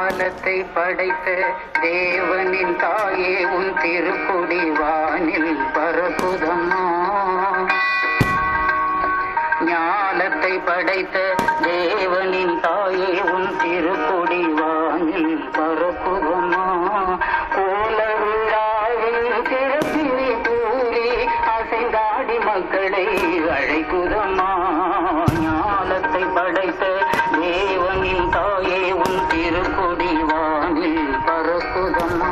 ஞாலத்தை படைத்த தேவனின் தாயே உன் திருக்குடி வானில் பரப்புதம்மா. ஞாலத்தை படைத்த தேவனின் தாயே உன் திருக்குடி வானில் பரப்புதம்மா. கோல விழாவில் சிறப்பினை கூறி அசைந்தாடி மக்களை அழைக்குதம்மா. ஞாலத்தை படைத்த தேவனின் தாயே உன் திருக்குடி வானில் பரப்புதம்மா.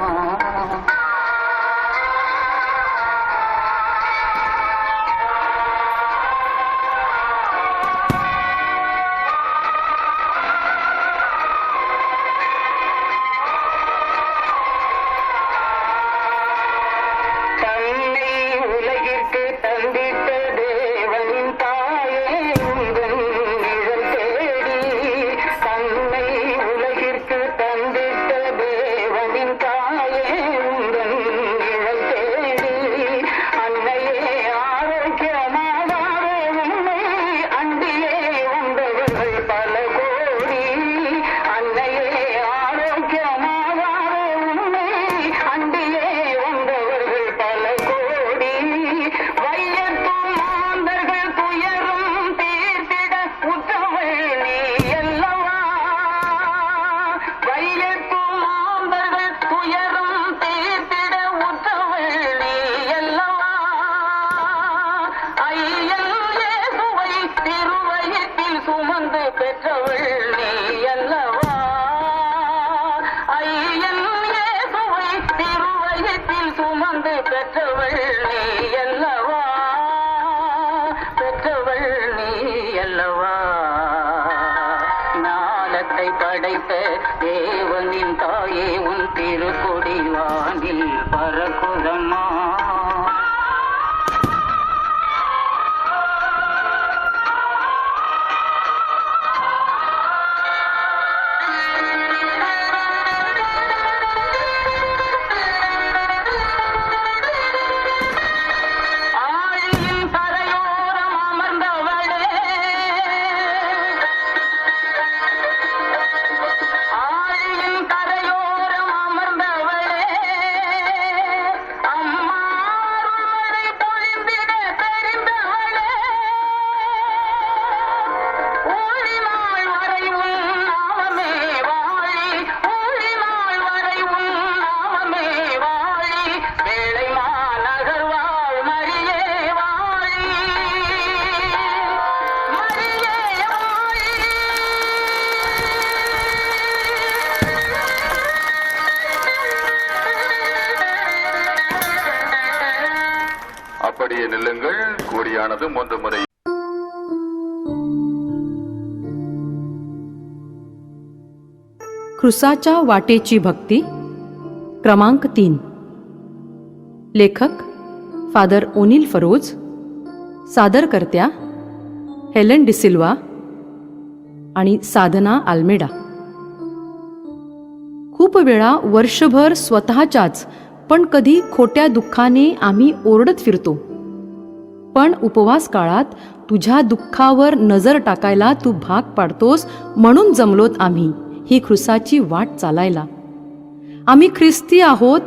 ஞாலத்தை படைத்த தேவனின் தாயே உன் திருக்கொடி வானில் பரப்புதம்மா. அப்படியே நில்லுங்கள். கூடியானது 3 முறை. क्रूसाच्या वाटेची भक्ती क्रमांक 3. लेखक फादर ओनिल फरोज. सादरकर्त्या हेलेन डिसिल्वा आणि साधना आल्मेडा. खूप वेळा वर्षभर स्वतःच्याच पण कधी खोट्या दुःखाने आम्ही ओरडत फिरतो. पण उपवास काळात तुझ्या दुःखावर नजर टाकायला तू भाग पाडतोस म्हणून जमलोत आम्ही ही ख्रिस्ताची वाट चालायला. आम्ही ख्रिस्ती आहोत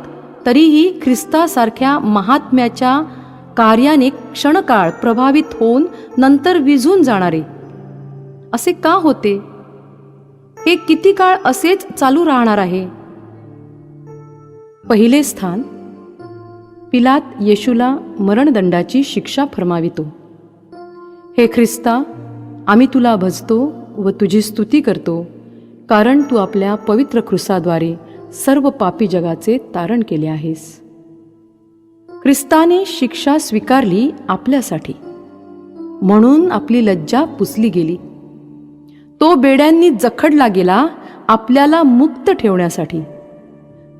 तरीही ख्रिस्तासारख्या महात्म्याच्या कार्याने क्षणकाळ प्रभावित होऊन नंतर विझून जाणारे. असे का होते? हे किती काळ असेच चालू राहणार आहे? पहिले स्थान, पिलात येशूला मरणदंडाची शिक्षा फरमावितो. हे ख्रिस्ता, आम्ही तुला भजतो व तुझी स्तुती करतो, कारण तू आपल्या पवित्र क्रूसाद्वारे सर्व पापी जगाचे तारण केले आहेस. ख्रिस्ताने शिक्षा स्वीकारली आपल्यासाठी, म्हणून आपली लज्जा पुसली गेली. तो बेड्यांनी जखडला गेला आपल्याला मुक्त ठेवण्यासाठी.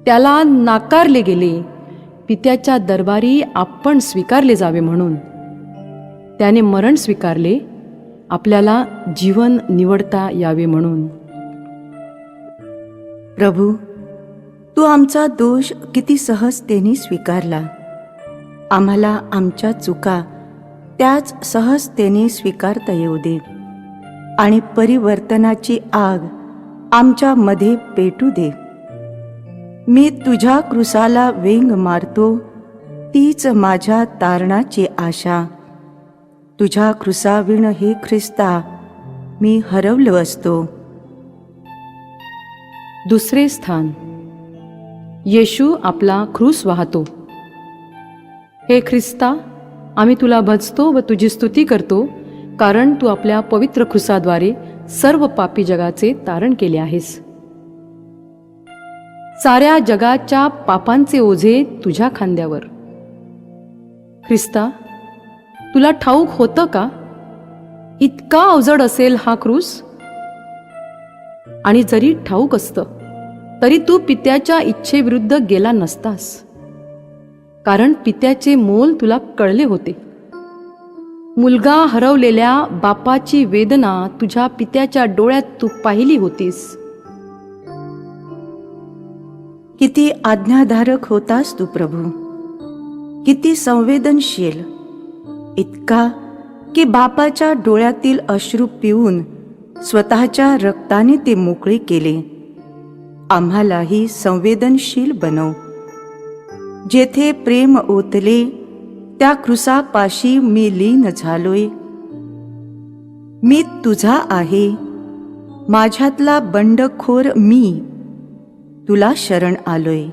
त्याला नाकारले गेले पित्याच्या दरबारी आपण स्वीकारले जावे म्हणून. त्याने मरण स्वीकारले आपल्याला जीवन निवडता यावे म्हणून. प्रभू, तू आमचा दोष किती सहजतेने स्वीकारला. आम्हाला आमच्या चुका त्याच सहजतेने स्वीकारता येऊ दे आणि परिवर्तनाची आग आमच्या मध्ये पेटू दे. मी तुझ्या क्रुसाला वेंग मारतो, तीच माझ्या तारणाची आशा. तुझ्या क्रुसाविण हे ख्रिस्ता मी हरवलो असतो. दुसरे स्थान. येशू आपला क्रूस वाहतो. हे ख्रिस्ता, आम्ही तुला भजतो व तुझी स्तुती करतो, कारण तू आपल्या पवित्र क्रूसाद्वारे सर्व पापी जगाचे तारण केले आहेस. साऱ्या जगाच्या पापांचे ओझे तुझ्या खांद्यावर. ख्रिस्ता, तुला ठाऊक होतं का इतका अवजड असेल हा क्रूस? आणि जरी ठाऊक असतं तरी तू पित्याच्या इच्छेविरुद्ध गेला नसतास, कारण पित्याचे मोल तुला कळले होते. मुलगा हरवलेल्या बापाची वेदना तुझ्या पित्याच्या डोळ्यात तू पाहिली होतीस. किती आज्ञाधारक होतास तू प्रभू, किती संवेदनशील, इतका की बापाच्या डोळ्यातील अश्रू पिऊन स्वतःच्या रक्ताने ते मोकळे केले. आम्हालाही संवेदनशील बनव. जेथे प्रेम ओतले त्या क्रुसापाशी मी लीन झालोय. मी तुझा आहे, माझ्यातला बंडखोर मी तुला शरण आलोय.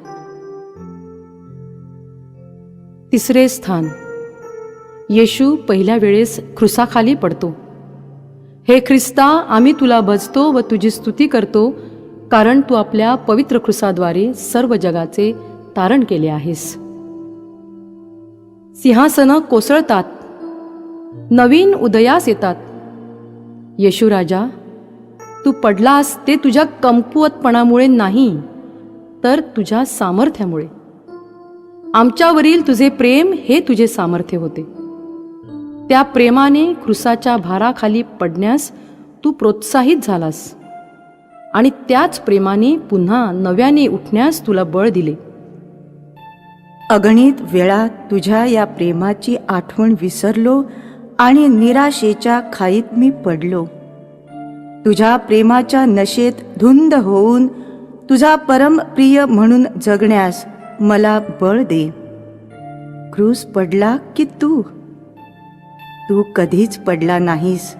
तिसरे स्थान. येशू पहिल्या वेळेस क्रुसाखाली पडतो. हे ख्रिस्ता, आम्ही तुला भजतो व तुझी स्तुती करतो, कारण तू आपल्या पवित्र क्रूसाद्वारे सर्व जगाचे तारण केले आहेस. सिंहासनं कोसळतात, नवीन उदयास येतात. येशू राजा, तू पडलास ते तुझ्या कमकुवतपणामुळे नाही, तर तुझ्या सामर्थ्यामुळे. आमच्यावरील तुझे प्रेम हे तुझे सामर्थ्य होते. त्या प्रेमाने क्रूसाच्या भाराखाली पडण्यास तू प्रोत्साहित झालास आणि त्याच प्रेमाने पुन्हा नव्याने उठण्यास तुला बळ दिले. अगणित वेळा तुझ्या या प्रेमाची आठवण विसरलो आणि निराशेच्या खाईत मी पडलो. तुझ्या प्रेमाच्या नशेत धुंद होऊन तुझा परमप्रिय म्हणून जगण्यास मला बळ दे. क्रूस पडला की तू कधीच पडला नाहीस.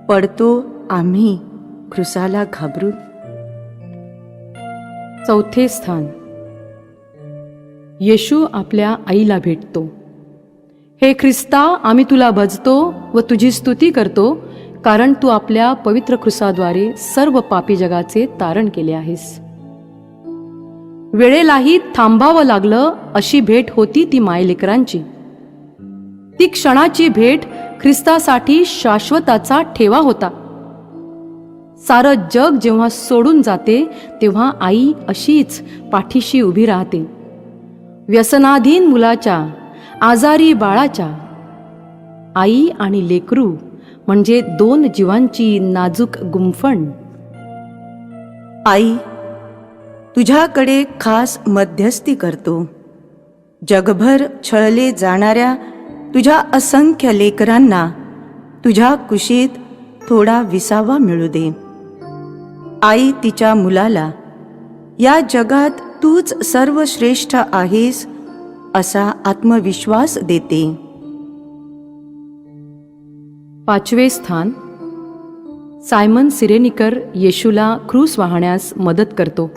पडतो आम्ही क्रूसाला घाबरून. चौथे स्थान. येशू आपल्या आईला भेटतो. हे ख्रिस्ता, आम्ही तुला भजतो व तुझी स्तुती करतो, कारण तू आपल्या पवित्र क्रूसाद्वारे सर्व पापी जगाचे तारण केले आहेस. वेळेलाही थांबावं लागलं अशी भेट होती ती मायलेकरांची. ती क्षणाची भेट ख्रिस्तासाठी शाश्वताचा ठेवा होता. सारं जग जेव्हा सोडून जाते तेव्हा आई अशीच पाठीशी उभी राहते. व्यसनाधीन मुलाच्या, आजारी बाळाच्या. आई आणि लेकरू म्हणजे दोन जीवांची नाजूक गुंफण. आई, तुझ्याकडे खास मध्यस्थी करतो. जगभर छळले जाणाऱ्या तुझ्या असंख्य लेकरांना तुझ्या कुशीत थोडा विसावा मिळू दे. आई तिच्या मुलाला या जगात तूच सर्वश्रेष्ठ आहेस असा आत्मविश्वास देते. पाचवे स्थान. सायमन सिरेनिकर येशूला क्रूस वाहण्यास मदत करतो.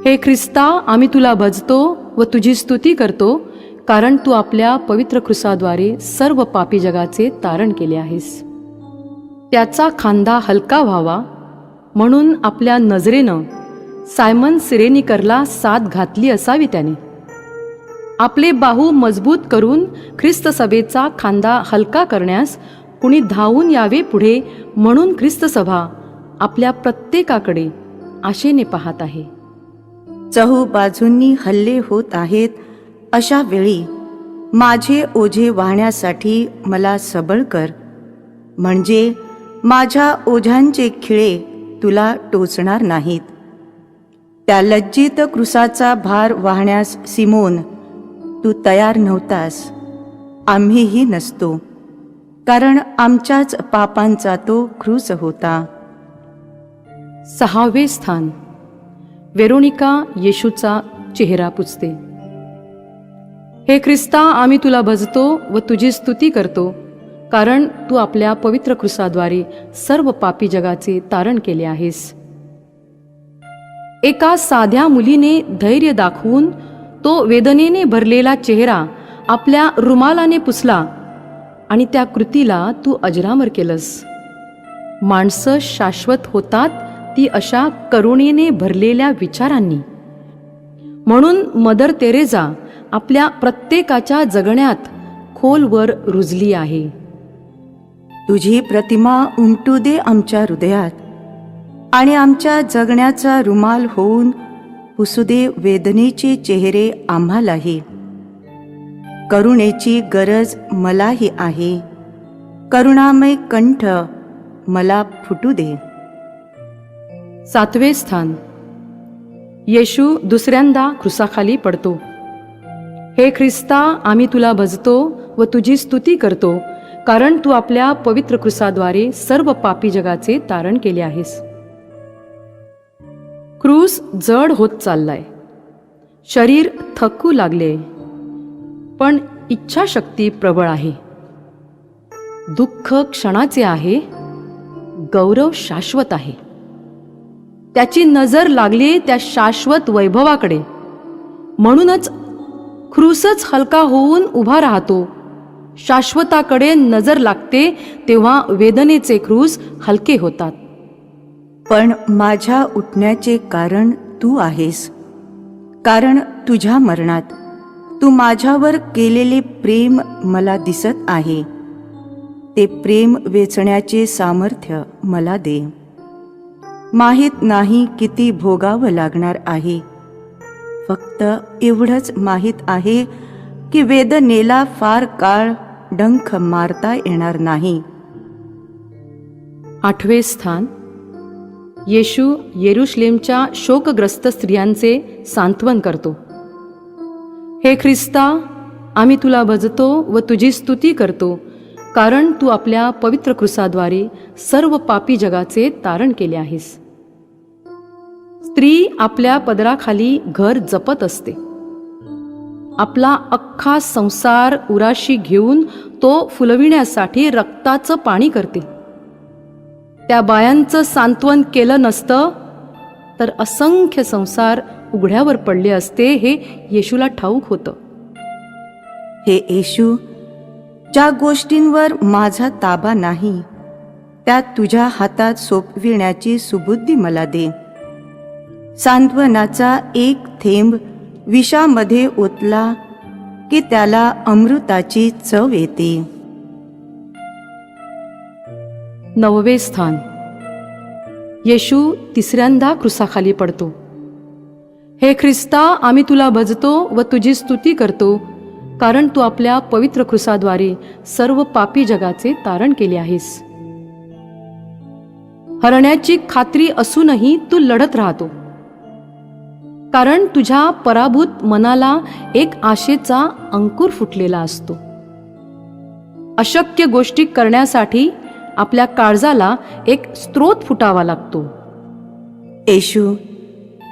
हे ख्रिस्ता, आम्ही तुला भजतो व तुझी स्तुती करतो, कारण तू आपल्या पवित्र क्रूसाद्वारे सर्व पापी जगाचे तारण केले आहेस. त्याचा खांदा हलका व्हावा म्हणून आपल्या नजरेनं सायमन सिरेनिकरला साथ घातली असावी त्याने. आपले बाहू मजबूत करून ख्रिस्त सभेचा खांदा हलका करण्यास कुणी धावून यावे पुढे, म्हणून ख्रिस्त सभा आपल्या प्रत्येकाकडे आशेने पाहत आहे. चहूबाजूंनी हल्ले होत आहेत अशा वेळी माझे ओझे वाहण्यासाठी मला सबळ कर, म्हणजे माझ्या ओझ्यांचे खिळे तुला टोचणार नाहीत. त्या लज्जित क्रूसाचा भार वाहण्यास सिमोन, तू तयार नव्हतास, आम्हीही नसतो, कारण आमच्याच पापांचा तो क्रूस होता. 6वे स्थान. वेरोनिका येशूचा चेहरा पुसते. हे ख्रिस्ता, आम्ही तुला भजतो व तुझी स्तुती करतो, कारण तू आपल्या पवित्र क्रूसाद्वारे सर्व पापी जगाचे तारण केले आहेस. एका साध्या मुलीने धैर्य दाखवून तो वेदनेने भरलेला चेहरा आपल्या रुमालाने पुसला आणि त्या कृतीला तू अजरामर केलंस. माणसं शाश्वत होतात ती अशा करुणेने भरलेल्या विचारांनी. म्हणून मदर तेरेसा आपल्या प्रत्येकाच्या जगण्यात खोलवर रुजली आहे. तुझी प्रतिमा उमटू दे आमच्या हृदयात आणि आमच्या जगण्याचा रुमाल होऊन पुसू दे वेदनेचे चेहरे आम्हालाही. करुणेची गरज मलाही आहे. करुणामय कंठ मला फुटू दे. 7वे स्थान. येशू दुसऱ्यांदा क्रूसाखाली पडतो. हे ख्रिस्ता, आम्ही तुला भजतो व तुझी स्तुती करतो, कारण तू आपल्या पवित्र क्रूसाद्वारे सर्व पापी जगाचे तारण केले आहेस. क्रूस जड होत चाललाय. शरीर थकू लागले, पण इच्छाशक्ती प्रबळ आहे. दुःख क्षणाचे आहे, गौरव शाश्वत आहे. त्याची नजर लागली त्या शाश्वत वैभवाकडे. म्हणूनच क्रूसच हलका होऊन उभा राहतो. शाश्वताकडे नजर लागते तेव्हा वेदनेचे क्रूस हलके होतात. पण माझ्या उठण्याचे कारण तू आहेस. कारण तुझ्या मरणात तू माझ्यावर केलेले प्रेम मला दिसत आहे. ते प्रेम वेचण्याचे सामर्थ्य मला दे. माहीत नाही किती भोगावं लागणार आहे. फक्त एवढंच माहीत आहे की वेदनेला फार काळ डंख मारता येणार नाही. 8वे स्थान. येशू येरुशलेमच्या शोकग्रस्त स्त्रियांचे सांत्वन करतो. हे ख्रिस्ता, आम्ही तुला भजतो व तुझी स्तुती करतो, कारण तू आपल्या पवित्र क्रूसाद्वारे सर्व पापी जगाचे तारण केले आहेस. स्त्री आपल्या पदराखाली घर जपत असते. आपला अख्खा संसार उराशी घेऊन तो फुलविण्यासाठी रक्ताचं पाणी करते. त्या बायांचं सांत्वन केलं नसतं तर असंख्य संसार उघड्यावर पडले असते, हे येशूला ठाऊक होतं. हे येशू, ज्या गोष्टींवर माझा ताबा नाही त्या तुझ्या हातात सोपविण्याची सुबुद्धी मला दे. सांत्वनाचा एक थेंब विषामध्ये ओतला की त्याला अमृताची चव येते. 9वे स्थान. येशू तिसऱ्यांदा क्रूसाखाली पडतो. हे ख्रिस्ता, आम्ही तुला भजतो व तुझी स्तुती करतो, कारण तू आपल्या पवित्र क्रूसाद्वारे सर्व पापी जगाचे तारण केले आहेस. हरण्याची खात्री असूनही तू लढत राहतो, कारण तुझ्या पराभूत मनाला एक आशेचा अंकुर फुटलेला असतो. अशक्य गोष्टी करण्यासाठी आपल्या काळजाला एक स्रोत फुटावा लागतो. येशू,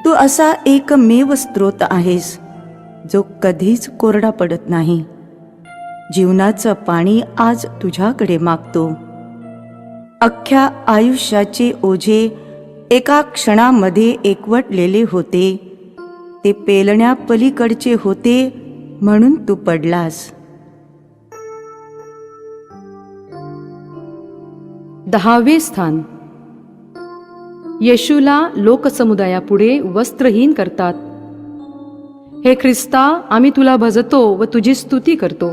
तू असा एकमेव स्रोत आहेस जो कधीच कोरडा पडत नाही. जीवनाचं पाणी आज तुझ्याकडे मागतो. अख्ख्या आयुष्याचे ओझे एका क्षणामध्ये एकवटलेले होते. ते पेलण्या पलीकडचे होते म्हणून तू पडलास. 10वे स्थान. येशूला लोकसमुदायापुढे वस्त्रहीन करतात. हे ख्रिस्ता, आम्ही तुला भजतो व तुझी स्तुती करतो,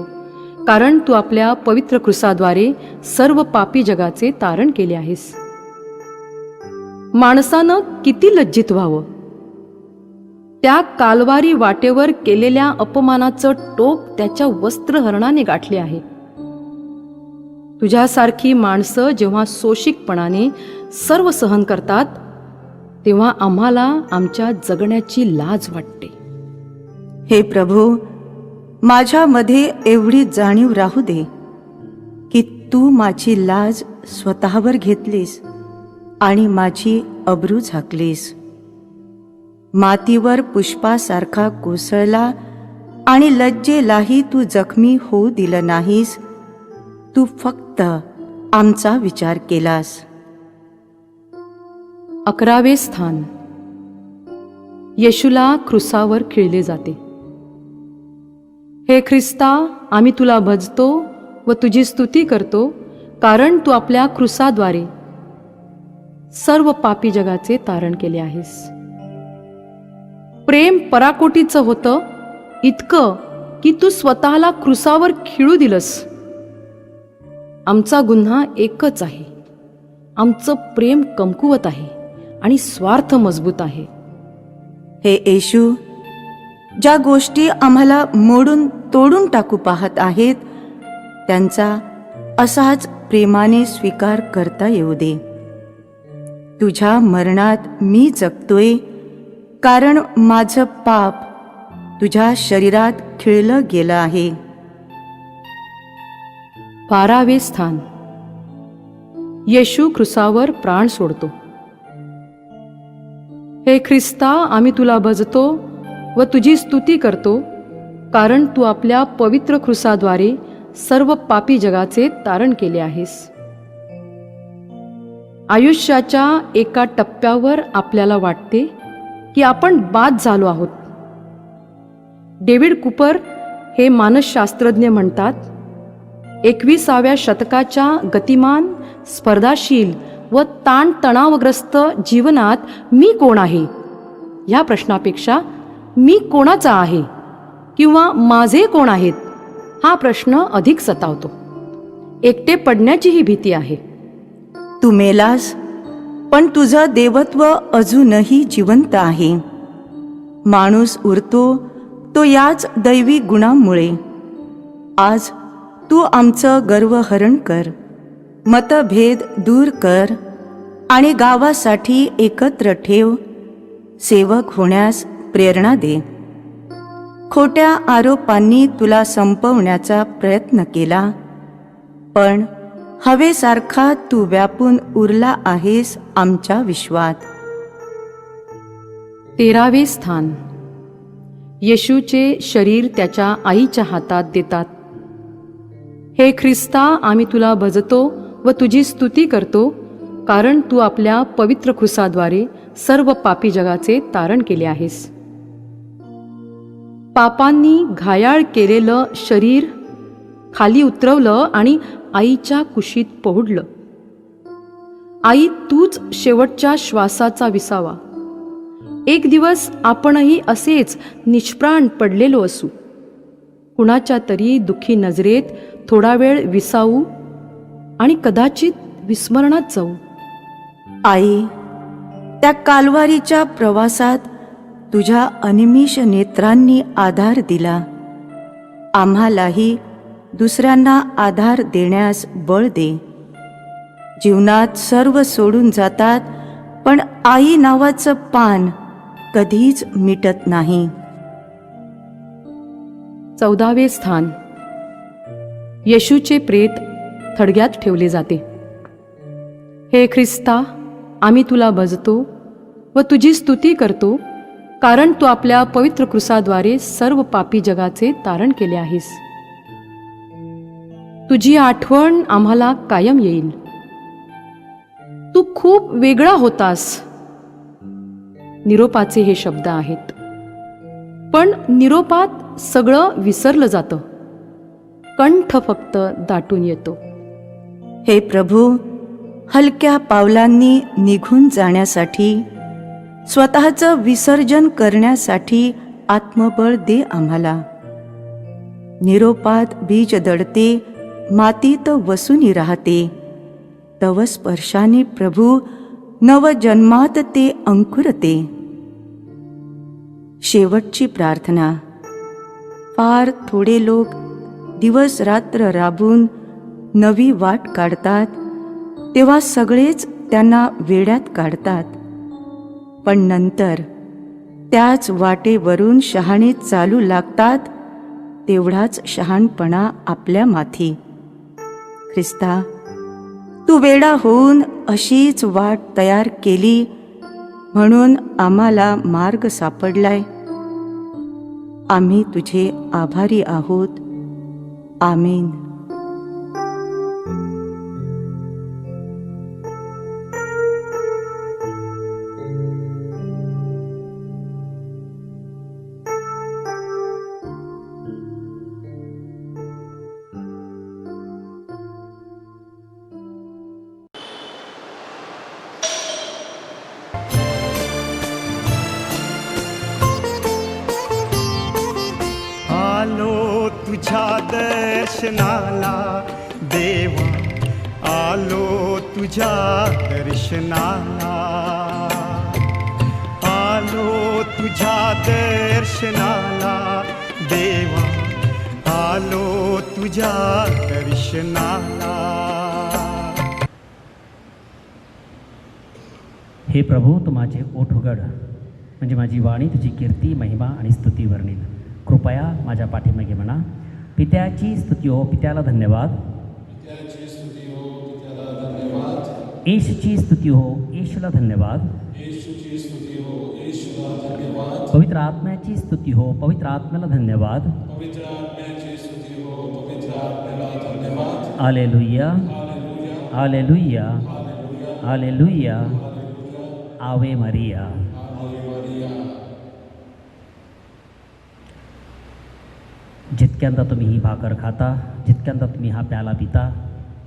कारण तू आपल्या पवित्र क्रूसाद्वारे सर्व पापी जगाचे तारण केले आहेस. माणसानं किती लज्जित व्हावं. त्या कालवारी वाटेवर केलेल्या अपमानाचं टोक त्याच्या वस्त्रहरणाने गाठले आहे. तुझ्यासारखी माणसं जेव्हा सोशिकपणाने सर्व सहन करतात, तेव्हा आम्हाला आमच्या जगण्याची लाज वाटते. हे प्रभू, माझ्यामध्ये एवढी जाणीव राहू दे की तू माझी लाज स्वतःवर घेतलीस आणि माझी अब्रू झाकलीस. मातीवर पुष्पासारखा कोसळला आणि लज्जेलाही तू जखमी होऊ दिलं नाहीस. तू फक्त आमचा विचार केलास. 11वे स्थान. येशूला क्रुसावर खिळले जाते. हे ख्रिस्ता, आम्ही तुला भजतो व तुझी स्तुती करतो, कारण तू आपल्या क्रुसाद्वारे सर्व पापी जगाचे तारण केले आहेस. प्रेम पराकोटीचं होतं, इतकं की तू स्वतःला क्रुसावर खिळू दिलंस. आमचा गुन्हा एकच आहे. आमचं प्रेम कमकुवत आहे आणि स्वार्थ मजबूत आहे. हे येशू, ज्या गोष्टी आम्हाला मोडून तोडून टाकू पाहत आहेत, त्यांचा असाच प्रेमाने स्वीकार करता येऊ दे. तुझ्या मरणात मी जगतोय, कारण माझं पाप तुझ्या शरीरात खिळलं गेलं आहे. 12वे स्थान. येशू क्रुसावर प्राण सोडतो. हे ख्रिस्ता, आम्ही तुला भजतो व तुझी स्तुती करतो, कारण तू आपल्या पवित्र क्रुसाद्वारे सर्व पापी जगाचे तारण केले आहेस. आयुष्याच्या एका टप्प्यावर आपल्याला वाटते की आपण बाद झालो आहोत. डेव्हिड कूपर हे मानसशास्त्रज्ञ म्हणतात, 21व्या शतकाच्या गतिमान, स्पर्धाशील व ताणतणावग्रस्त जीवनात मी कोण आहे ह्या प्रश्नापेक्षा मी कोणाचा आहे किंवा माझे कोण आहेत हा प्रश्न अधिक सतावतो. एकटे पडण्याची ही भीती आहे. तू मेलास, पण तुझं देवत्व अजूनही जिवंत आहे. माणूस उरतो तो याच दैवी गुणामुळे. आज तू आमचं गर्वहरण कर, मतभेद दूर कर आणि गावासाठी एकत्र ठेव. सेवक होण्यास प्रेरणा दे. खोट्या आरोपांनी तुला संपवण्याचा प्रयत्न केला, पण हवेसारखा तू व्यापून उरला आहेस आमच्या विश्वात. 13वे स्थान. येशूचे शरीर त्याच्या आईच्या हातात देतात. हे ख्रिस्ता, आम्ही तुला भजतो व तुझी स्तुती करतो, कारण तू आपल्या पवित्र क्रुसाद्वारे सर्व पापी जगाचे तारण केले आहेस. पापांनी घायाळ केलेलं शरीर खाली उतरवलं आणि आईच्या कुशीत पोहोडलं. आई, तूच शेवटच्या श्वासाचा विसावा. एक दिवस आपणही असेच निष्प्राण पडलेलो असू. कुणाच्या तरी दुःखी नजरेत थोडा वेळ विसावू आणि कदाचित विस्मरणात जाऊ. आई, त्या कालवारीच्या प्रवासात तुझ्या अनिमिष नेत्रांनी आधार दिला. आम्हालाही दुसऱ्यांना आधार देण्यास बळ दे. जीवनात सर्व सोडून जातात, पण आई नावाचं पान कधीच मिटत नाही. 14वे स्थान. येशूचे प्रेत थडग्यात ठेवले जाते. हे ख्रिस्ता, आम्ही तुला भजतो व तुझी स्तुती करतो, कारण तू आपल्या पवित्र क्रुसाद्वारे सर्व पापी जगाचे तारण केले आहेस. तुझी आठवण आम्हाला कायम येईल. तू खूप वेगळा होतास. निरोपाचे हे शब्द आहेत, पण निरोपात सगळं विसरलं जातं. कंठ फक्त दाटून येतो. हे प्रभू, हलक्या पावलांनी निघून जाण्यासाठी, स्वतःचं विसर्जन करण्यासाठी आत्मबळ दे आम्हाला. निरोपात बीज दडते, मातीत वसूनी राहते. तव स्पर्शाने प्रभू नवजन्मात ते अंकुरते. शेवटची प्रार्थना. फार थोडे लोक दिवस रात्र राबून नवी वाट काढतात, तेव्हा सगळेच त्यांना वेड्यात काढतात. पण नंतर त्याच वाटेवरून शहाणे चालू लागतात, तेवढाच शहाणपणा आपल्या माथी. ख्रिस्ता, तू वेडा होऊन अशीच वाट तयार केली म्हणून आम्हाला मार्ग सापडलाय. आम्ही तुझे आभारी आहोत. आमीन. आलो तुझ्या दर्शनाला देवा, आलो तुझ्या दर्शनाला, आलो तुझ्या दर्शनाला देवा, आलो तुझ्या दर्शनाला. हे प्रभू, तू माझे ओठ उघड, म्हणजे माझी वाणी तुझी कीर्ती, महिमा आणि स्तुती वर्णील. कृपया माझ्या पाठीमागे म्हणा. पित्याची स्तुती हो, पित्याला धन्यवाद. येशूची स्तुती हो, येशूला धन्यवाद. पवित्र आत्म्याची स्तुती हो, पवित्र आत्म्याला धन्यवाद. Hallelujah, hallelujah, hallelujah. आवे मरिया. जितक्यांदा तुम्ही ही भाकर खाता, जितक्यांदा तुम्ही हा प्याला पिता,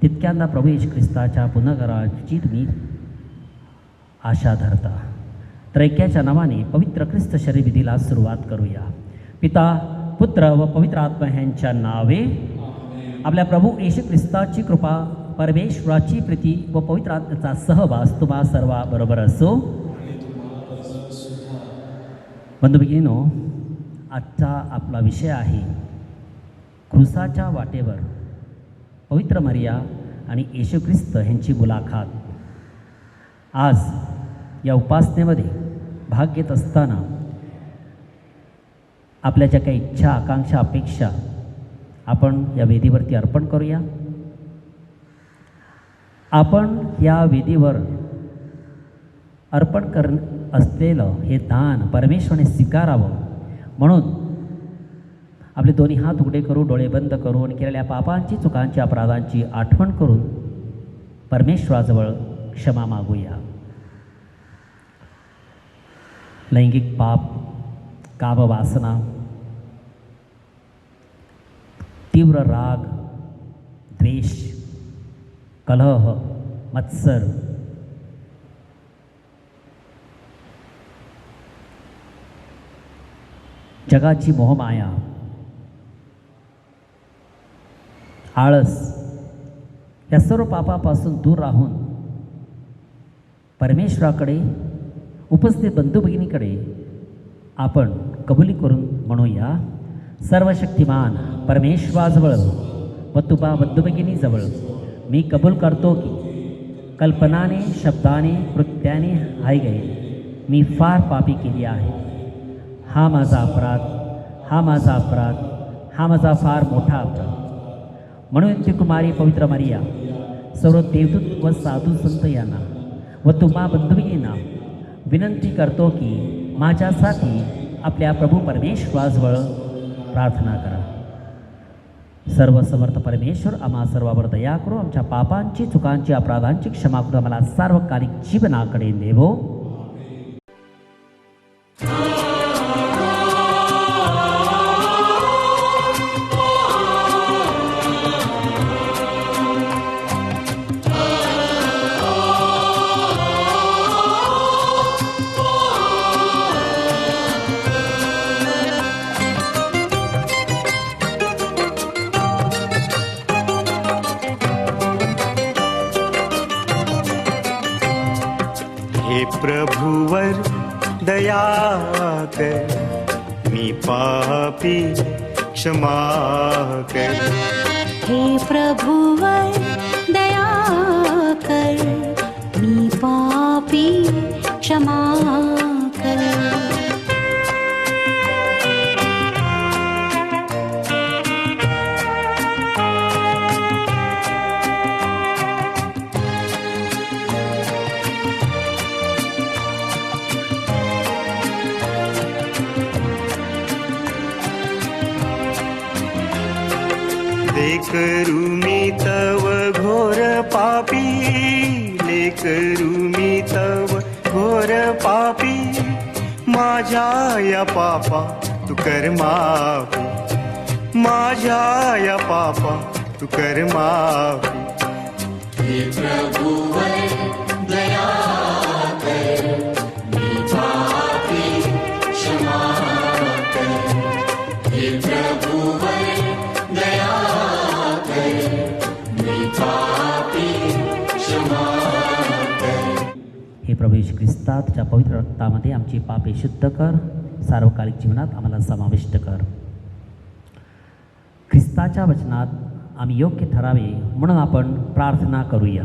तितक्यांदा प्रभू येशू ख्रिस्ताच्या पुनर्गमनाची तुम्ही आशा धरता. त्रैक्याच्या नावाने पवित्र ख्रिस्त शरीरविधीला सुरुवात करूया. पिता, पुत्र व पवित्र आत्मा ह्यांच्या नावे. आपल्या प्रभू येशू ख्रिस्ताची कृपा, परमेश्वराची प्रीती व पवित्र आत्म्याचा सहवास तुम्हा सर्वांबरोबर असो. बंधू भगिनींनो, आजचा आपला विषय आहे क्रूसाच्या वाटेवर पवित्र मरिया आणि येशू ख्रिस्त यांची मुलाखत. आज या उपासनेमध्ये भाग घेत असताना आपल्या ज्या काही इच्छा, आकांक्षा, अपेक्षा आपण या वेदीवरती अर्पण करूया. आपण या वेदीवर अर्पण असलेलं हे दान परमेश्वराने स्वीकारावं म्हणून आपले दोन्ही हात उघडे करू, डोळे बंद करून केलेल्या पापांची, चुकांची, अपराधांची आठवण करून परमेश्वराजवळ क्षमा मागूया. लैंगिक पाप, कामवासना, तीव्र राग, द्वेष, कलह, मत्सर, जगाची मोहमाया, आळस, या सर्व पापापासून दूर राहून परमेश्वराकडे, उपस्थित बंधू भगिनीकडे आपण कबुली करून म्हणूया. सर्वशक्तिमान परमेश्वराजवळ व तुपा बंधू भगिनीजवळ मी कबूल करतो की कल्पनाने, शब्दाने, कृत्याने हाय गए मी फार पापी केली आहे. हा माझा अपराध, हा माझा अपराध, हा माझा फार मोठा अपराध. म्हणून ती कुमारी पवित्र मरिया, सर्व देवदूत व साधू संत यांना व तुम्हा बंधुभगिनींना विनंती करतो की माझ्यासाठी आपल्या प्रभू परमेश्वराजवळ प्रार्थना करा. सर्वसमर्थ परमेश्वर आम्हा सर्वांवर दया करू, आमच्या पापांची, चुकांची, अपराधांची क्षमा करून आम्हाला सार्वकालिक जीवनाकडे नेवो. हे प्रभुवर दया कर, मी पापी क्षमा कर. हे प्रभुवर दया कर, मी पापी क्षमा कर. लेकरू मी तव घोर पापी, लेकरू मी तव घोर पापी, माझ्या या पापा तू कर माफी, माझ्या या पापा तू कर माफी. हे प्रभू येशू ख्रिस्ता, तुझ्या पवित्र रक्तामध्ये आमची पापे शुद्ध कर, सार्वकालिक जीवनात आम्हाला समाविष्ट कर. ख्रिस्ताच्या वचनात आम्ही योग्य ठरावे म्हणून आपण प्रार्थना करूया.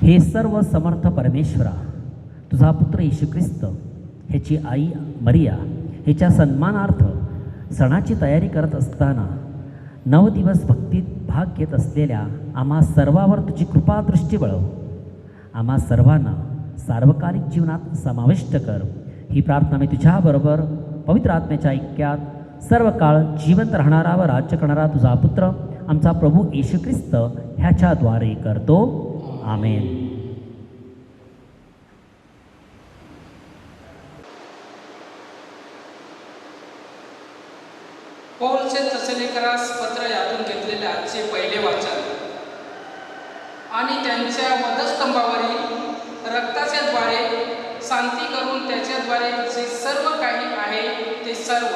हे सर्व समर्थ परमेश्वरा, तुझा पुत्र येशू ख्रिस्त, ह्याची आई मरिया ह्याच्या सन्मानार्थ सणाची तयारी करत असताना 9 दिवस भक्तीत भाग घेत असलेल्या आम्हा सर्वावर तुझी कृपादृष्टी वळव. आम्हा सर्वांना सार्वकालिक जीवनात समाविष्ट कर. ही प्रार्थना मी तुझ्याबरोबर पवित्र आत्म्याच्या ऐक्यात सर्व काळ जिवंत राहणारा व राज्य करणारा तुझा पुत्र आमचा प्रभू येशू ख्रिस्त ह्याच्याद्वारे करतो. आमेन. पौलचे तसलीकरास पत्र यातून घेतलेले आजचे पहिले वाचन आणि त्यांच्या वधस्तंभावरील रक्ताच्या द्वारे शांती करून त्याच्याद्वारे जे सर्व काही आहे ते सर्व,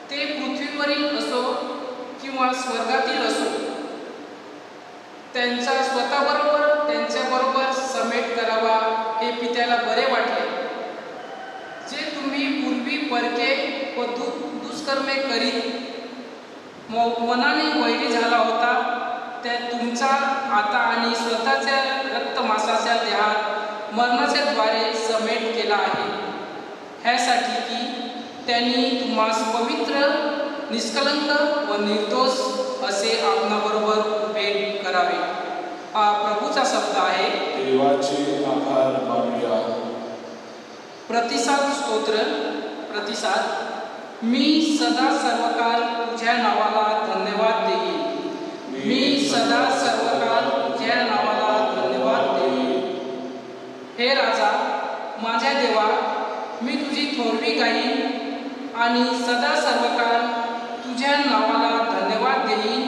ते पृथ्वीवरील असो किंवा स्वर्गातील असो, त्यांचा स्वतःबरोबर त्यांच्याबरोबर समेट करावा हे पित्याला बरे वाटले. जे तुम्ही पूर्वी परके व दुष्कर्मे करीत मनाने वैरी झाला होता, त्या तुमचा आता आणि स्वतःच्या रक्तमांसाच्या देहात मरणाच्या द्वारे समेट केला आहे, ह्यासाठी की त्यांनी तुम्हास पवित्र, निष्कलंक व निर्दोष असे आपणाबरोबर उभे करावे. हा प्रभूचा शब्द आहे. देवाचे आभार मानूया. प्रतिसाद स्तोत्र. प्रतिसाद. मी सदा सर्वकाल तुझ्या नावाला धन्यवाद देईन. मी सदा सर्वकाल तुझ्या नावाला धन्यवाद देईन. हे राजा, माझ्या देवा, मी तुझी थोरवी गाईन आणि सदा सर्वकाल तुझ्या नावाला धन्यवाद देईन.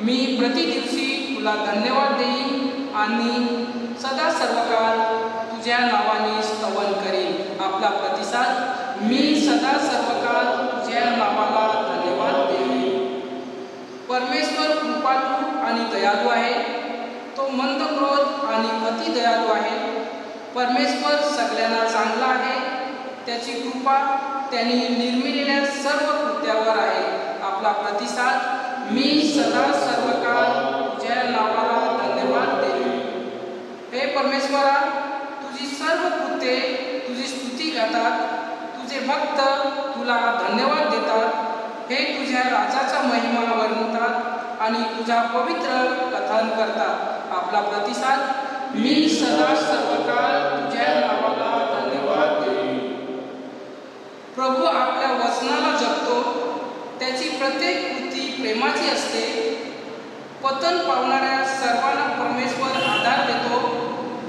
मी प्रतिदिवशी तुला धन्यवाद देईन आणि सदा सर्वकाल तुझ्या नावाने स्तवन करीन. आपला प्रतिसाद. मी सदा सर्वकाल तुझ्या नावाला धन्यवाद देईन. परमेश्वर कृपाळू आणि दयाळू आहे. तो मंद क्रोध आणि अति दयाळू आहे. परमेश्वर सगळ्यांना चांगला आहे. त्याची कृपा त्यांनी निर्मिलेल्या सर्व कृत्यावर आहे. आपला प्रतिसाद. मी सदा सर्वकाल तुझ्या नावाला धन्यवाद देईन. हे परमेश्वरा, तुझी सर्व कृत्ये तुझी स्तुती गातात. तुझे भक्त तुला धन्यवाद देतात. हे तुझ्या राजाचा महिमा वर्णतात आणि तुझा पवित्र कथन करतात. आपला प्रतिसाद. मी सदा सर्वकाळ तुझ्या नावाला धन्यवाद देईन. प्रभू आपल्या वचनाला जपतो. त्याची प्रत्येक कृती प्रेमाची असते. पतन पावणाऱ्या सर्वांना परमेश्वर आधार देतो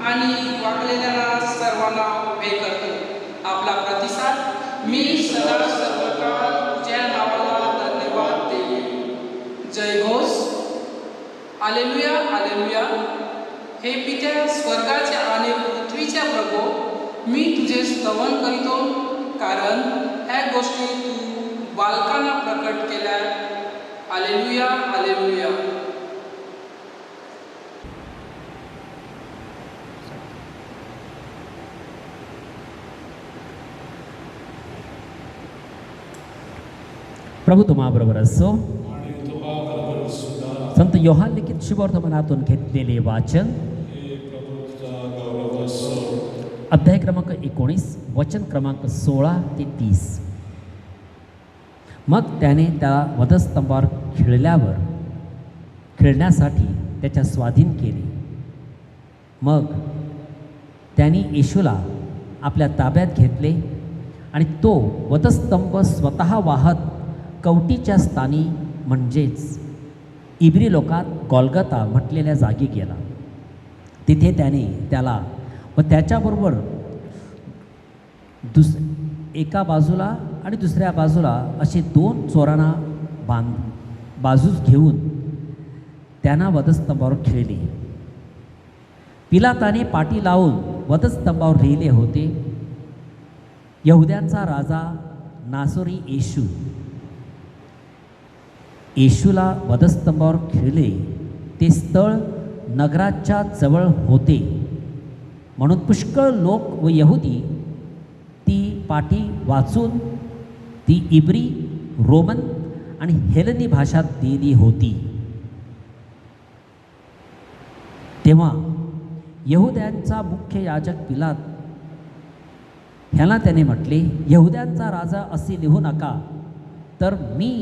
आणि वाकलेल्यांना सर्वांना उभे करतो. आपला प्रतिसाद. मी सदा सर्वकाळ तुझ्या नावाला धन्यवाद देईन. जय घोष. Hallelujah, hallelujah. हे पित्या स्वर्गाच्या आणि पृथ्वीच्या प्रभो, मी तुझे स्तवन करीतो, कारण ह्या गोष्टी तू बालकांना प्रकट केल्या. Hallelujah, hallelujah. प्रभू तुम्हाबरोबर असो. संत योहान लिखित शुभवर्तमानातून घेतलेले वाचन. अध्याय क्रमांक 19 वचन क्रमांक 16 ते 30. मग त्याने त्या वधस्तंभावर खेळण्यासाठी त्याच्या स्वाधीन केले. मग त्यांनी येशूला आपल्या ताब्यात घेतले आणि तो वधस्तंभ स्वतः वाहत कवटीच्या स्थानी म्हणजेच इब्री लोकात गोल्गथा म्हटलेल्या जागी गेला. तिथे त्याने त्याला व त्याच्याबरोबर एका बाजूला आणि दुसऱ्या बाजूला असे 2 चोरांना बाजूस घेऊन त्यांना वधस्तंभावर खिळले. पिलाताने पाटी लावून वधस्तंभावर लिहिले होते, यहुद्यांचा राजा नासोरी येशू. येशूला वधस्तंभावर खिळले. ते स्थळ नगराच्या जवळ होते म्हणून पुष्कळ लोक व यहुदी ती पाटी वाचून ती इब्री, रोमन आणि हेलनी भाषात दिली होती. तेव्हा यहुद्यांचा मुख्य याजक पिलात ह्याला त्याने म्हटले, यहुद्यांचा राजा असे लिहू नका, तर मी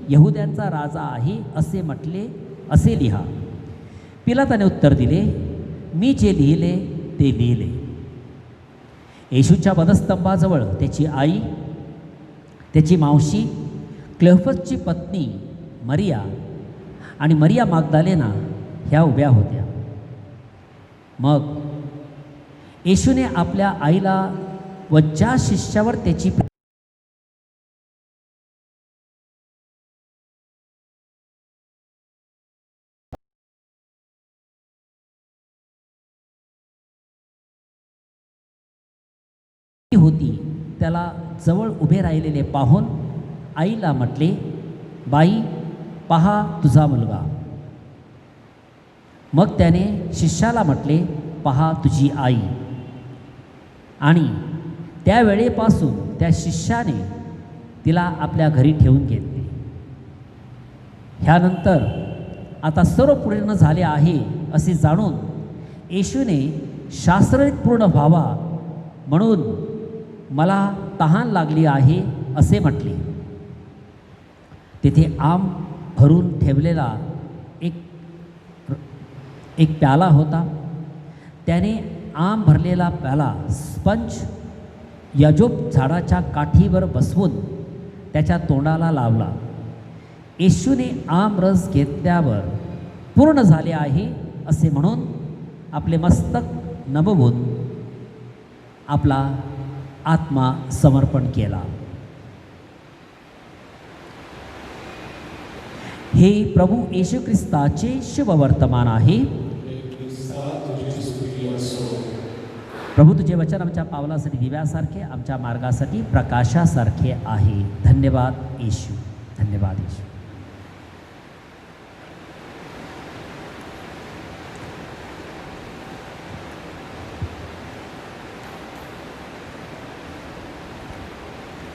यहुद्यांचा राजा आहे असे म्हटले असे लिहा. पिलाताने उत्तर दिले, मी जे लिहिले ते लिहिले. येशूच्या वधस्तंभाजवळ त्याची आई, त्याची मावशी, क्लेओफसची पत्नी मरिया आणि मरिया मागदालेना ह्या उभ्या होत्या. मग येशूने आपल्या आईला व ज्या शिष्यावर त्याची होती त्याला जवळ उभे राहिलेले पाहून आईला म्हटले, बाई, पहा तुझा मुलगा. मग त्याने शिष्याला म्हटले, पहा तुझी आई. आणि त्यावेळेपासून त्या शिष्याने तिला आपल्या घरी ठेवून घेतले. ह्यानंतर आता सर्व पूर्ण झाले आहे असे जाणून येशूने शास्त्ररीत पूर्ण व्हावा म्हणून मला तहान लागली आहे असे म्हटले. तेथे आम भरून ठेवलेला एक प्याला होता. त्याने आम भरलेला प्याला स्पंज यजोप झाडाच्या काठीवर बसवून त्याच्या तोंडाला लावला. येशूने आम रस घेतल्यावर पूर्ण झाले आहे असे म्हणून आपले मस्तक नमवून आपला आत्मा समर्पण केला. हे प्रभू येशू ख्रिस्ताचे शुभ वर्तमान आहे. प्रभू तुझे वचन आमच्या पावलासाठी दिव्यासारखे, आमच्या मार्गासाठी प्रकाशासारखे आहे. धन्यवाद येशू, धन्यवाद येशू.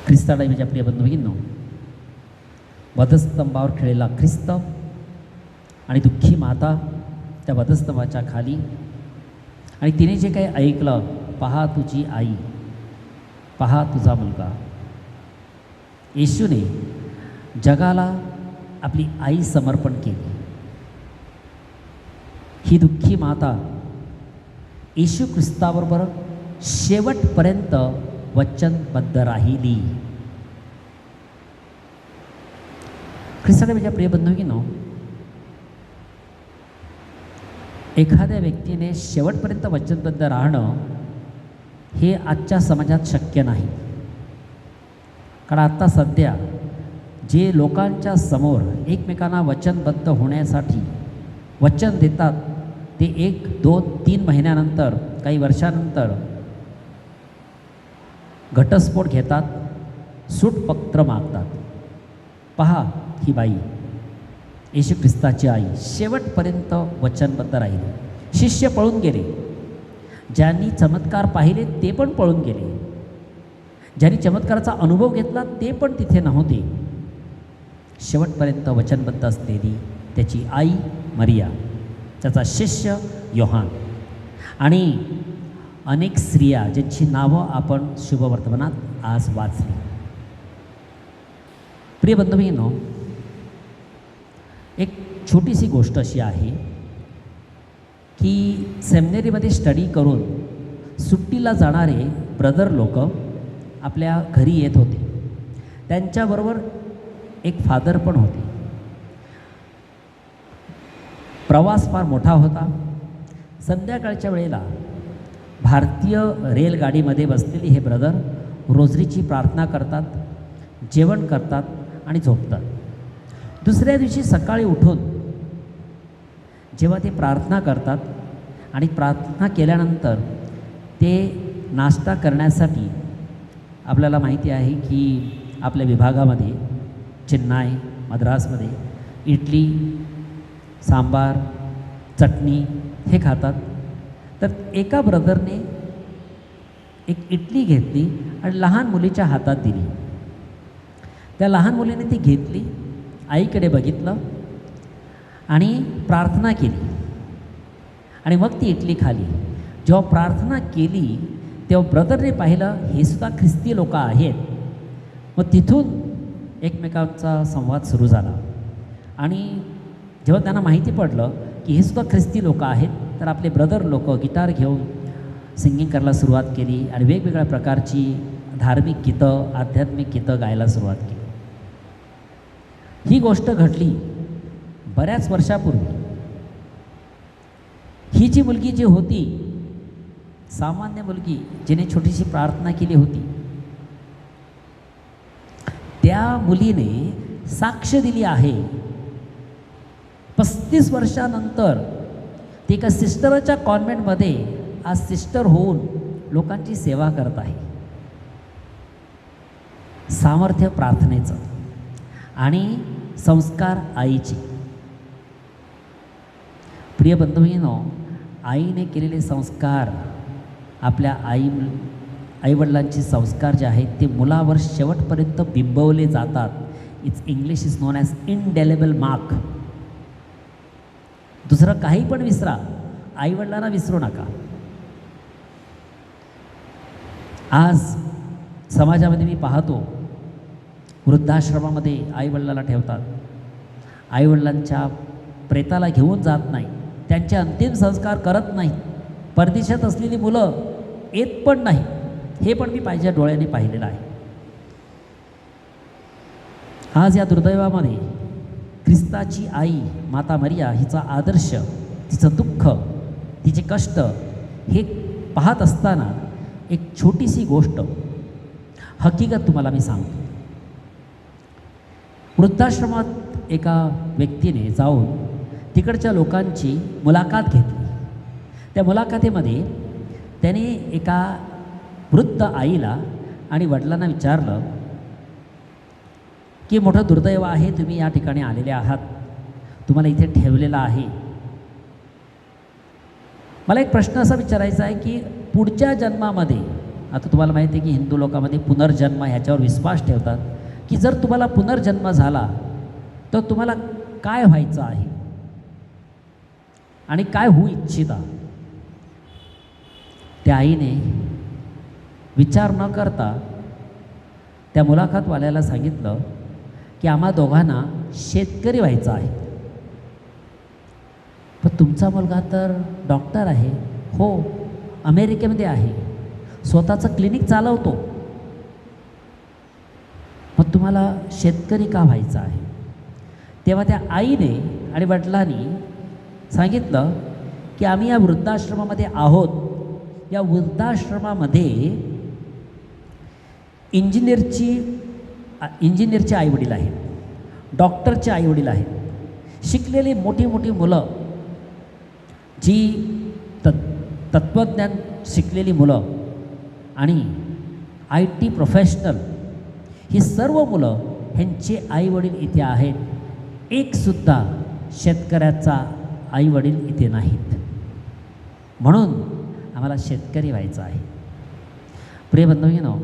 ख्रिस्ताला माझ्या प्रिय बंधू भगिनींनो, वधस्तंभावर खिळलेला ख्रिस्त आणि दुःखी माता त्या वधस्तंभाच्या खाली, आणि तिने जे काही ऐकलं, पहा तुझी आई, पहा तुझा मुलगा. येशूने जगाला आपली आई समर्पण केली. ही दुःखी माता येशू ख्रिस्ताबरोबर शेवटपर्यंत वचनबद्ध राहिली. ख्रिस्ताने माझ्या प्रिय बंधू भगिनींनो, एखाद्या व्यक्तीने शेवटपर्यंत वचनबद्ध राहणं हे आजच्या समाजात शक्य नाही. कारण आत्ता सध्या जे लोकांच्या समोर एकमेकांना वचनबद्ध होण्यासाठी वचन देतात, ते 1, 2, 3 महिन्यानंतर, काही वर्षानंतर घटस्फोट घेतात, सूटपत्र मागतात. पहा ही बाई, येशू ख्रिस्ताची आई, शेवटपर्यंत वचनबद्ध राहिली. शिष्य पळून गेले, ज्यांनी चमत्कार पाहिले ते पण पळून गेले, ज्यांनी चमत्काराचा अनुभव घेतला ते पण तिथे नव्हते. शेवटपर्यंत वचनबद्ध असलेली त्याची आई मरिया, त्याचा शिष्य योहान आणि अनेक स्त्रिया ज्यांची नावं आपण शुभवर्तमानात आज वाचली. प्रिय बंधू भगिनींनो, एक छोटीशी गोष्ट अशी आहे की सेमिनरीमध्ये स्टडी करून सुट्टीला जाणारे ब्रदर लोक आपल्या घरी येत होते. त्यांच्याबरोबर एक फादर पण होते. प्रवास फार मोठा होता. संध्याकाळच्या वेळेला भारतीय रेलगाडीमध्ये बसलेली हे ब्रदर रोजरीची प्रार्थना करतात, जेवण करतात आणि झोपतात. दुसऱ्या दिवशी सकाळी उठून जेव्हा ते प्रार्थना करतात आणि प्रार्थना केल्यानंतर ते नाश्ता करण्यासाठी, आपल्याला माहिती आहे की आपल्या विभागामध्ये चेन्नई, मद्रासमध्ये इडली, सांबार, चटणी हे खातात. तर एका ब्रदरने एक इडली घेतली आणि लहान मुलीच्या हातात दिली. त्या लहान मुलीने ती घेतली, आईकडे बघितलं आणि प्रार्थना केली आणि मग ती इडली खाली. जेव्हा प्रार्थना केली तेव्हा ब्रदरने पाहिलं हे सुद्धा ख्रिस्ती लोक आहेत. मग तिथून एकमेकांचा संवाद सुरू झाला आणि जेव्हा त्यांना माहिती पडलं की हे सुद्धा ख्रिस्ती लोक आहेत, तर आपले ब्रदर लोक गिटार घेऊन सिंगिंग करायला सुरुवात केली आणि वेगवेगळ्या प्रकारची धार्मिक गीतं, आध्यात्मिक गीतं गायला सुरुवात केली. ही गोष्ट घडली बऱ्याच वर्षापूर्वी. ही जी मुलगी जी होती, सामान्य मुलगी जिने छोटीशी प्रार्थना केली होती, त्या मुलीने साक्ष दिली आहे 35 वर्षानंतर ती एका सिस्टरच्या कॉन्व्हेंटमध्ये आज सिस्टर होऊन लोकांची सेवा करत आहे. सामर्थ्य प्रार्थनेचं आणि संस्कार आईची. प्रिय बंधूंनो, आईने केलेले संस्कार, आपल्या आईवडिलांचे संस्कार जे आहेत ते मुलावर शेवटपर्यंत बिंबवले जातात. English is non as indelible mark. दुसरं काही पण विसरा, आईवडिलांना विसरू नका. आज समाजामध्ये मी पाहतो, वृद्धाश्रमामध्ये आईवडिलाला ठेवतात, आईवडिलांच्या प्रेताला घेऊन जात नाही, त्यांचे अंतिम संस्कार करत नाहीत. परदेशात असलेली मुलं येत पण नाही. हे पण मी माझ्या डोळ्याने पाहिलेलं आहे. आज या दुर्दैवामध्ये ख्रिस्ताची आई माता मरिया, हिचा आदर्श, तिचं दुःख, तिचे कष्ट हे पाहत असताना एक छोटीशी गोष्ट, हकीकत तुम्हाला मी सांगतो. वृद्धाश्रमात एका व्यक्तीने जाऊन तिकडच्या लोकांची मुलाखत घेतली. त्या मुलाखतीमध्ये त्याने एका वृद्ध आईला आणि वडिलांना विचारलं की मोठं दुर्दैव आहे, तुम्ही या ठिकाणी आलेले आहात, तुम्हाला इथे ठेवलेलं आहे. मला एक प्रश्न असा विचारायचा आहे की पुढच्या जन्मामध्ये, आता तुम्हाला माहिती आहे की हिंदू लोकांमध्ये पुनर्जन्म ह्याच्यावर विश्वास ठेवतात, की जर तुम्हाला पुनर्जन्म झाला तर तुम्हाला काय व्हायचं आहे आणि काय होऊ इच्छिता. त्या आईने विचार न करता त्या मुलाखतवाल्याला सांगितलं की आम्हा दोघांना शेतकरी व्हायचं आहे. पण तुमचा मुलगा तर डॉक्टर आहे. हो, अमेरिकेमध्ये आहे, स्वतःचं क्लिनिक चालवतो. मग तुम्हाला शेतकरी का व्हायचं आहे. तेव्हा त्या आईने आणि वडिलांनी सांगितलं की आम्ही या वृद्धाश्रमामध्ये आहोत. या वृद्धाश्रमामध्ये इंजिनियरचे आईवडील आहेत, डॉक्टरचे आईवडील आहेत, शिकलेली मोठी मोठी मुलं, जी तत्त्वज्ञान शिकलेली मुलं आणि IT प्रोफेशनल, ही सर्व मुलं ह्यांचे आईवडील इथे आहेत. एकसुद्धा शेतकऱ्याचा आईवडील इथे नाहीत. म्हणून आम्हाला शेतकरी व्हायचं आहे. प्रिय बंधूंनो,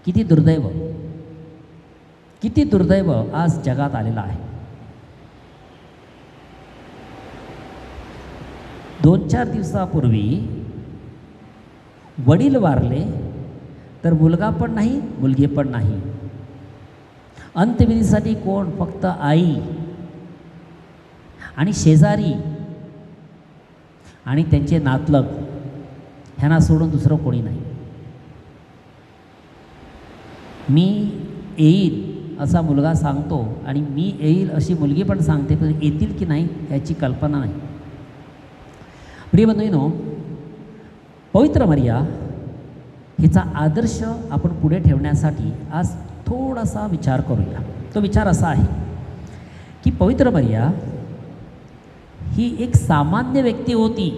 किती दुर्दैव, किती दुर्दैव आज जगात आलेलं आहे. 2-4 दिवसापूर्वी वडील वारले तर मुलगा पण नाही, मुलगी पण नाही. अंत्यविधीसाठी कोण? फक्त आई आणि शेजारी आणि त्यांचे नातलग, ह्यांना सोडून दुसरं कोणी नाही. मी येईन असा मुलगा सांगतो आणि मी येईल अशी मुलगी पण सांगते, पण येतील की नाही याची कल्पना नाही. प्रिय बंधूंनो, पवित्र मरिया हिचा आदर्श आपण पुढे ठेवण्यासाठी आज थोडासा विचार करूया. तो विचार असा आहे की पवित्र मरिया ही एक सामान्य व्यक्ती होती.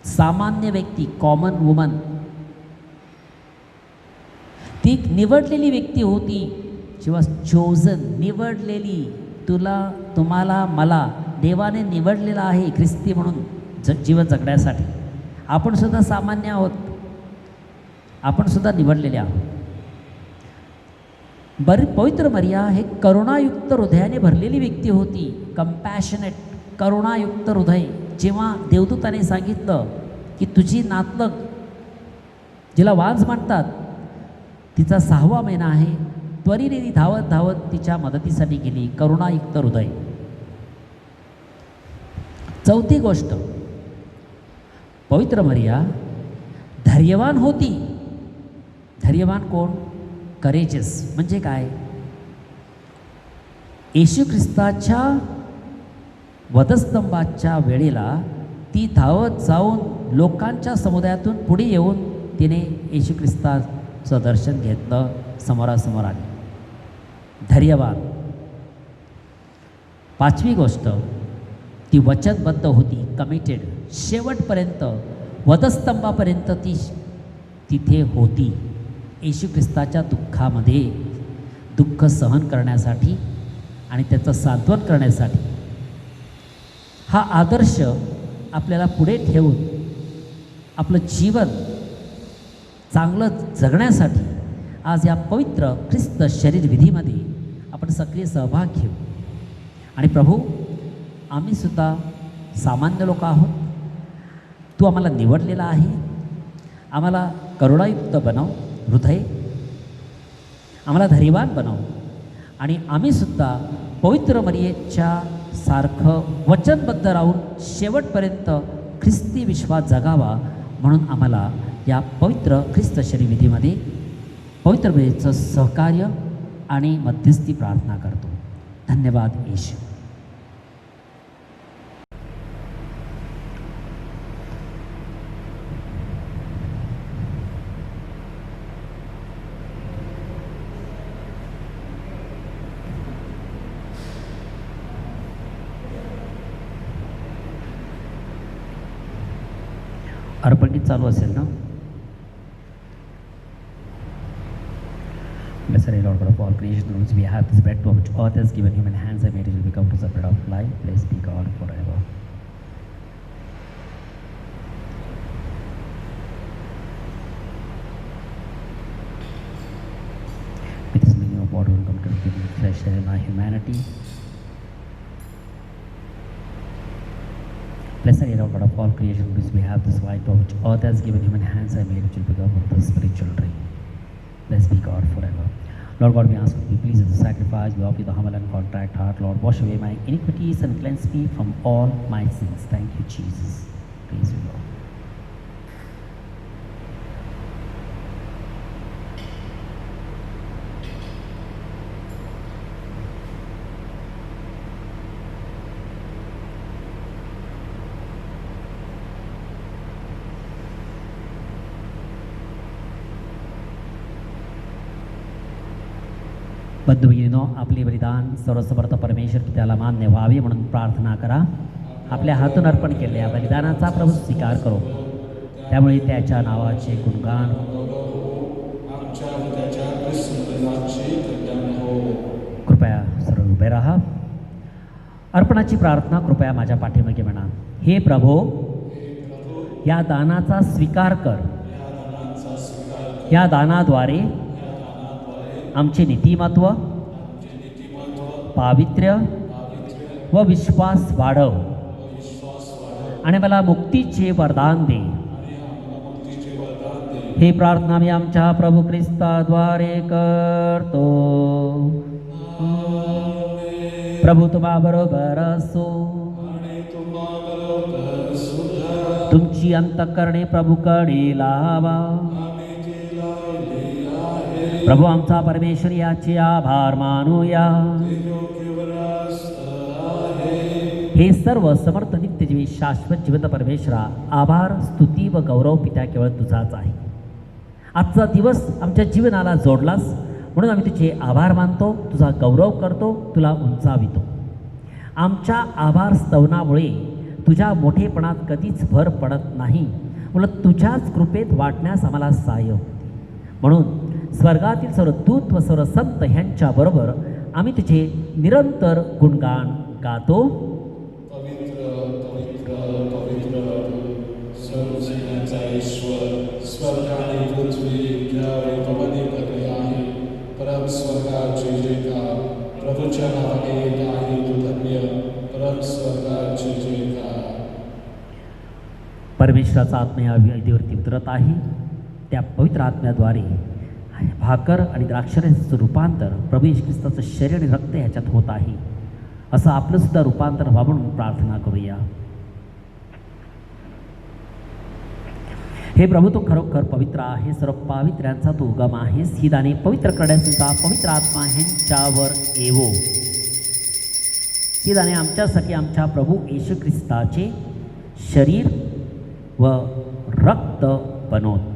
सामान्य व्यक्ती, कॉमन वुमन. ती एक निवडलेली व्यक्ती होती. शी वॉज चोजन, निवडलेली. तुम्हाला मला देवाने निवडलेला आहे ख्रिस्ती म्हणून जीवन जगण्यासाठी. आपण सुद्धा सामान्य आहोत, आपण सुद्धा निवडलेले आहोत. पवित्र मरिया हे करुणायुक्त हृदयाने भरलेली व्यक्ती होती. कंपॅशनेट, करुणायुक्त हृदय. जेव्हा देवदूताने सांगितलं की तुझी नातलग, जिला वांज म्हणतात, तिचा 6वा महिना आहे, त्वरित ती धावत धावत तिच्या मदतीसाठी गेली. करुणायुक्त हृदय. चौथी गोष्ट, पवित्र मरिया धैर्यवान होती. धैर्यवान कोण? करेजेस. म्हणजे काय? येशू ख्रिस्ताच्या वधस्तंभाच्या वेळेला ती धावत जाऊन लोकांच्या समुदायातून पुढे येऊन तिने येशू ख्रिस्ताचं दर्शन घेतलं, समोरासमोर आले. धैर्यवान. 5वी गोष्ट, ती वचनबद्ध होती, कमिटेड. शेवटपर्यंत, वधस्तंभापर्यंत ती तिथे होती. येशू ख्रिस्ताच्या दुःखामध्ये दुःख सहन करण्यासाठी आणि त्याचं सांत्वन करण्यासाठी. हा आदर्श आपल्याला पुढे ठेवून आपलं जीवन चांगलं जगण्यासाठी आज या पवित्र ख्रिस्त शरीर विधीमध्ये आपण सक्रिय सहभाग घेऊ. आणि प्रभू, आम्हीसुद्धा सामान्य लोक आहोत. तू आम्हाला निवडलेला आहे. आम्हाला करुणायुक्त बनव हृदय, आम्हाला धैर्यवान बनव. आणि आम्हीसुद्धा पवित्र मरियेच्या सारखं वचनबद्ध राहून शेवटपर्यंत ख्रिस्ती विश्वास जगावा म्हणून आम्हाला या पवित्र ख्रिस्त शरीर विधीमध्ये पवित्र मरियेचं सहकार्य आणि मध्यस्थी प्रार्थना करतो. धन्यवाद येशू. अर्पणगीत चालू असेल ना? Blessed are Lord God of all creation, which we have this bread to which earth has given human hands and made it will become to the bread of life. Blessed be God forever. With this meaning of water will come to give me flesh and my humanity. Blessed are Lord God of all creation, which we have this wine to which earth has given human hands and made it will become of the spiritual drink. Blessed be God forever. Lord God, we ask you to be pleased with the sacrifice. We offer you the humble and contrite heart. Lord, wash away my iniquities and cleanse me from all my sins. Thank you, Jesus. Praise you, Lord. बंधुभगिनीनो, आपले बलिदान सर्वसमर्थ परमेश्वर की त्याला मान्य व्हावे म्हणून प्रार्थना करा. आपल्या हातून अर्पण केलेल्या बलिदानाचा प्रभू स्वीकार करो. त्यामुळे त्याच्या नावाचे गुणगान. कृपया सर्व उभे राहा. अर्पणाची प्रार्थना कृपया माझ्या पाठीमागे म्हणा. हे प्रभो, या दानाचा स्वीकार कर. या दानाद्वारे आमचे नीतिमत्व, पावित्र्य व विश्वास वाढव आणि मला मुक्तीचे वरदान दे. हे प्रार्थना मी आमच्या प्रभू ख्रिस्ताद्वारे करतो. प्रभू तुम्हा बरोबर असो. तुमची अंतःकरणे प्रभूकडे लावा. प्रभू आमचा परमेश्वर याचे आभार मानूया. हे सर्व समर्थ नित्यजीवी शाश्वत जिवंत परमेश्वरा, आभार स्तुती व गौरव पित्या केवळ तुझाच आहे. आजचा दिवस आमच्या जीवनाला जोडलास म्हणून आम्ही तुझे आभार मानतो, तुझा गौरव करतो, तुला उंचावितो. आमच्या आभार स्तवनामुळे तुझ्या मोठेपणात कधीच भर पडत नाही, उलट तुझ्याच कृपेत वाटण्यास आम्हाला सहाय्य होते. म्हणून स्वर्गातील सर्व दूत व सर्व संत ह्यांच्याबरोबर आम्ही तुझे निरंतर गुणगान गातो. पवित्र पवित्र पवित्र सर्वसेनांचा ईश्वर, स्वर्ग आणि पृथ्वी ज्यावेळी पवनी भरली आहे. परम स्वर्गात जय जयकार, प्रभूच्या नावाने येत आहे तू धन्य. परम स्वर्गात जय जयकार. परमेश्वराचा आत्मा या वेदीवरती उतरत आहे. त्या पवित्र आत्म्याद्वारे भाकर आणि द्राक्षरसाचं रूपांतर प्रभू येशू ख्रिस्ताचं शरीर आणि रक्त ह्याच्यात होत आहे. असं आपलं सुद्धा रूपांतर व्हावं म्हणून प्रार्थना करूया. हे प्रभू, तू खरोखर पवित्र आहे, सर्व पावित्र्यांचा तू उगम आहेस. ही दाने पवित्र करण्याचा पवित्र आत्मा ह्यांच्यावर येवो. ही दाने आमच्यासाठी आमच्या प्रभू येशू ख्रिस्ताचे शरीर व रक्त बनवत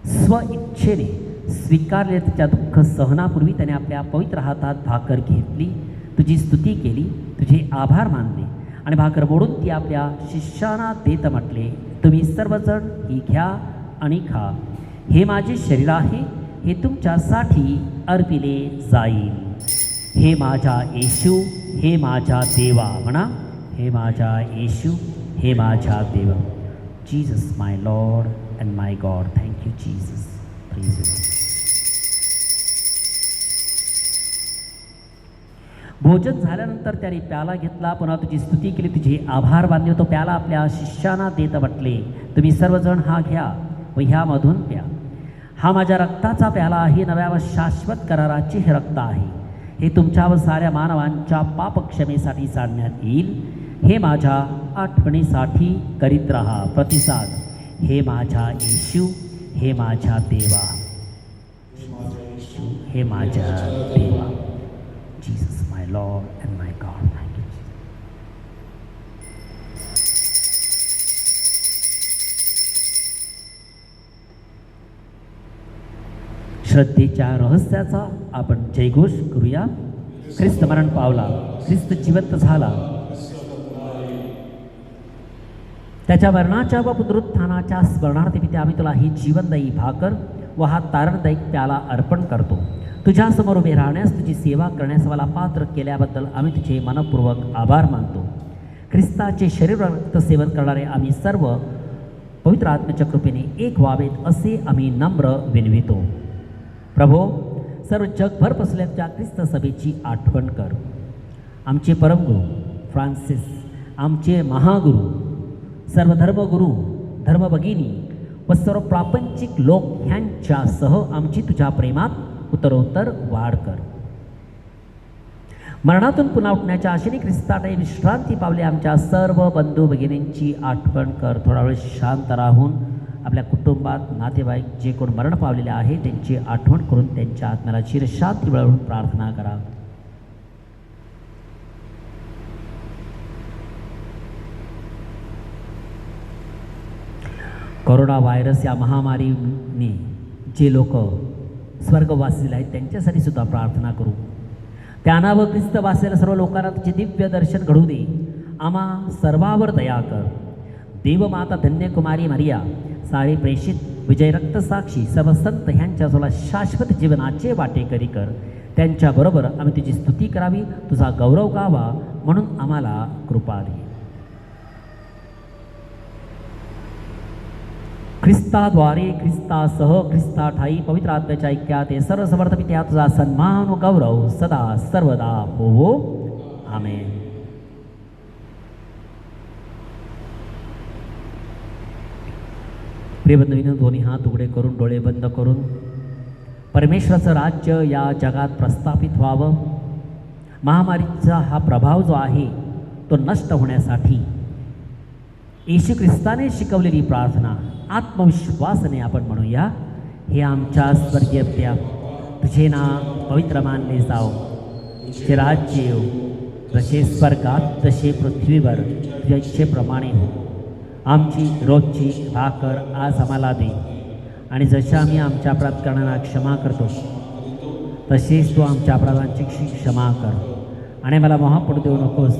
स्व इच्छेने स्वीकारले. त्याच्या दुःख सहनापूर्वी त्याने आपल्या पवित्र हातात भाकर घेतली, तुझी स्तुती केली, तुझे आभार मानले आणि भाकर मोडून ती आपल्या शिष्यांना देत म्हटले, तुम्ही सर्वजण ही घ्या आणि खा. हे माझे शरीर आहे, हे तुमच्यासाठी अर्पिले जाईल. हे माझा येशू, हे माझा देवा. म्हणा, हे माझा येशू, हे माझा देवा. Jesus my Lord and my God. Thank you Jesus. Praise you Lord. भोजन झाल्यानंतर त्याने प्याला घेतला, पुन्हा तुझी स्तुती केली, तुझे आभार मानले. तो प्याला आपल्या शिष्यांना देत म्हटले, तुम्ही सर्वजण हा घ्या व ह्यामधून प्या. हा माझ्या रक्ताचा प्याला आहे, नव्या व शाश्वत कराराचे हे रक्त आहे. हे तुमच्या व साऱ्या मानवांच्या पापक्षमेसाठी सांडण्यात येईल. हे माझ्या आठवणीसाठी करीत राहा. प्रतिसाद, हे माझ्या येशू, हे माझ्या देवा. हे माझ्या देवा. Jesus my Lord and my God. Thank you. श्रद्धेच्या रहस्याचा आपण जयघोष करूया. ख्रिस्त मरण पावला, ख्रिस्त जिवंत झाला, त्याच्या मरणाच्या व पुनरुत्थानाच्या स्मरणार्थ पिते आम्ही तुला ही जीवनदायी भाकर व हा तारणदायी प्याला अर्पण करतो. तुझ्यासमोर उभे राहण्यास, तुझी सेवा करण्यास मला पात्र केल्याबद्दल आम्ही तुझे मनपूर्वक आभार मानतो. ख्रिस्ताचे शरीर रक्त सेवन करणारे आम्ही सर्व पवित्र आत्म्याच्या कृपेने एक व्हावेत असे आम्ही नम्र विनवितो. प्रभो, सर्व जगभर पसरलेल्या ख्रिस्त सभेची आठवण कर. आमचे परमगुरू फ्रान्सिस, आमचे महागुरू, सर्व धर्मगुरू, धर्मभगिनी व सर्व प्रापंचिक लोक ह्यांच्यासह आमची तुझ्या प्रेमात उत्तरोत्तर वाढ कर. मरणातून पुन्हा उठण्याच्या आशेने ख्रिस्ताने विश्रांती पावले आमच्या सर्व बंधू भगिनींची आठवण कर. थोडा वेळ शांत राहून आपल्या कुटुंबात नातेवाईक जे कोण मरण पावलेले आहे त्यांची आठवण करून त्यांच्या आत्म्याला चिरशांती मिळवून प्रार्थना करा. कोरोना व्हायरस या महामारीने जे लोक स्वर्गवासी आहेत त्यांच्यासाठी सुद्धा प्रार्थना करू. त्यांना व ख्रिस्त वाचलेल्या सर्व लोकांना तुझे दिव्य दर्शन घडू दे. आम्हा सर्वावर दया कर. देवमाता धन्यकुमारी मरिया, सारे प्रेषित, विजय रक्तसाक्षी, सर्व संत ह्यांच्या तुला शाश्वत जीवनाचे वाटेकरी कर. त्यांच्याबरोबर आम्ही तुझी स्तुती करावी, तुझा गौरव गावा म्हणून आम्हाला कृपा दे. ख्रिस्ताद्वारे, ख्रिस्तासह, ख्रिस्ताठाई पवित्र आत्म्याच्या ऐक्यात हे सर्व समर्थ पित्या तुझा सन्मान व गौरव सदा सर्वदा होवो. आमेन. प्रियबंधूंनो, दोन्ही हात उघडे करून, डोळे बंद करून परमेश्वराचं राज्य या जगात प्रस्थापित व्हावं. महामारीचा हा प्रभाव जो आहे तो नष्ट होण्यासाठी येशू ख्रिस्ताने शिकवलेली प्रार्थना आत्मविश्वासाने आपण म्हणूया. हे आमच्या स्वर्गीय पित्या, तुझे नाम पवित्र मानले जाओ, तुझे राज्य येऊ, जसे स्वर्गात तसे पृथ्वीवर तुझ्या इच्छेप्रमाणे हो. आमची रोजची भाकर आज आम्हाला दे, आणि जशा आम्ही आमच्या अपराधकारांना क्षमा करतो तसेच तू आमच्या अपराधांची क्षमा कर, आणि मला महापडू देऊ नकोस.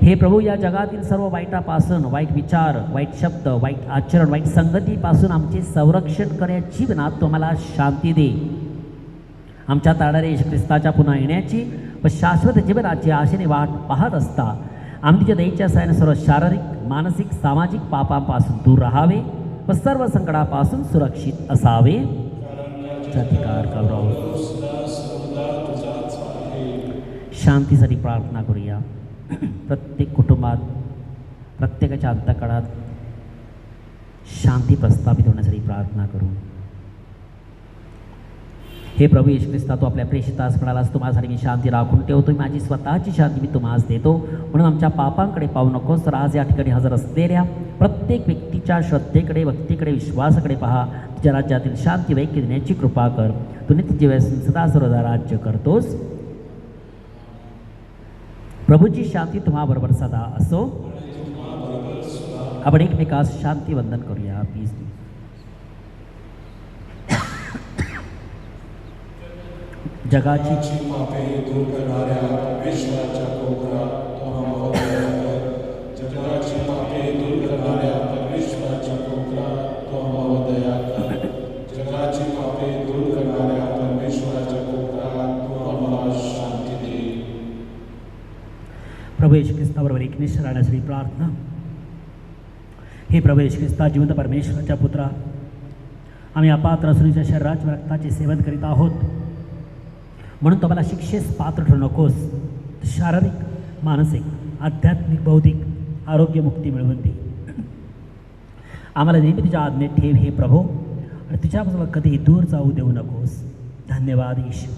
हे प्रभू, या जगातील सर्व वाईटापासून, वाईट विचार, वाईट शब्द, वाईट आचरण, वाईट संगतीपासून आमचे संरक्षण कर. या जीवनात तू मला शांती दे. आमच्या तारणाऱ्या येशू ख्रिस्ताच्या पुन्हा येण्याची व शाश्वत जीवनाची आशेने वाट पाहत असता आम्ही तुझ्या दयेच्या साहाय्याने सर्व शारीरिक, मानसिक, सामाजिक पापांपासून दूर राहावे व सर्व संकटापासून सुरक्षित असावे. अधिकार गौरव शांतीसाठी प्रार्थना करूया. प्रत्येक कुटुंबात, प्रत्येकाच्या अंतःकरणात शांती प्रस्थापित होण्यासाठी प्रार्थना करू. हे प्रभू येशू ख्रिस्ता, तू आपल्या प्रेषितास म्हणालास, तुम्हासाठी मी शांती राखून ठेवतो, माझी स्वतःची शांती मी तुम्हास देतो. म्हणून आमच्या पापांकडे पाहू नकोस, तर आज या ठिकाणी हजर असलेल्या प्रत्येक व्यक्तीच्या श्रद्धेकडे, भक्तीकडे, विश्वासाकडे पहा. तुझ्या राज्यातील शांती वैक्य देण्याची कृपा कर. तू नित्य जीवापासून सदा सर्वदा राज्य करतोस. प्रभूची शांती तुम्हाबरोबर सदा असो. आपण एकमेकास शांती वंदन करूया. प्लीज. जगाची पापे दूर करणाऱ्या परमेश्वराच्या कोपरा तो आम्हाला दया कर. जगाची पापे दूर करणाऱ्या परमेश्वराच्या कोपरा तो आम्हाला दया कर. जगाची पापे दूर करणाऱ्या परमेश्वराच्या कोपरा तो आम्हाला शांती दे. प्रभू येशू ख्रिस्ताबरोबर एकनिष्ठ राहण्यासाठी प्रार्थना. हे प्रभू येशू ख्रिस्ता, जिवंत परमेश्वराच्या पुत्रा, आम्ही अपात्र असुरीच्या शरीराच्या रक्ताचे सेवन करीत आहोत, म्हणून तुम्हाला शिक्षेस पात्र ठरू नकोस. शारीरिक, मानसिक, आध्यात्मिक, बौद्धिक आरोग्य मुक्ती मिळवून दे. आम्हाला नेहमी तुझ्या आज्ञेत ठेव हे प्रभू, आणि तुझ्यापासून कधीही दूर जाऊ देऊ नकोस. धन्यवाद येशू.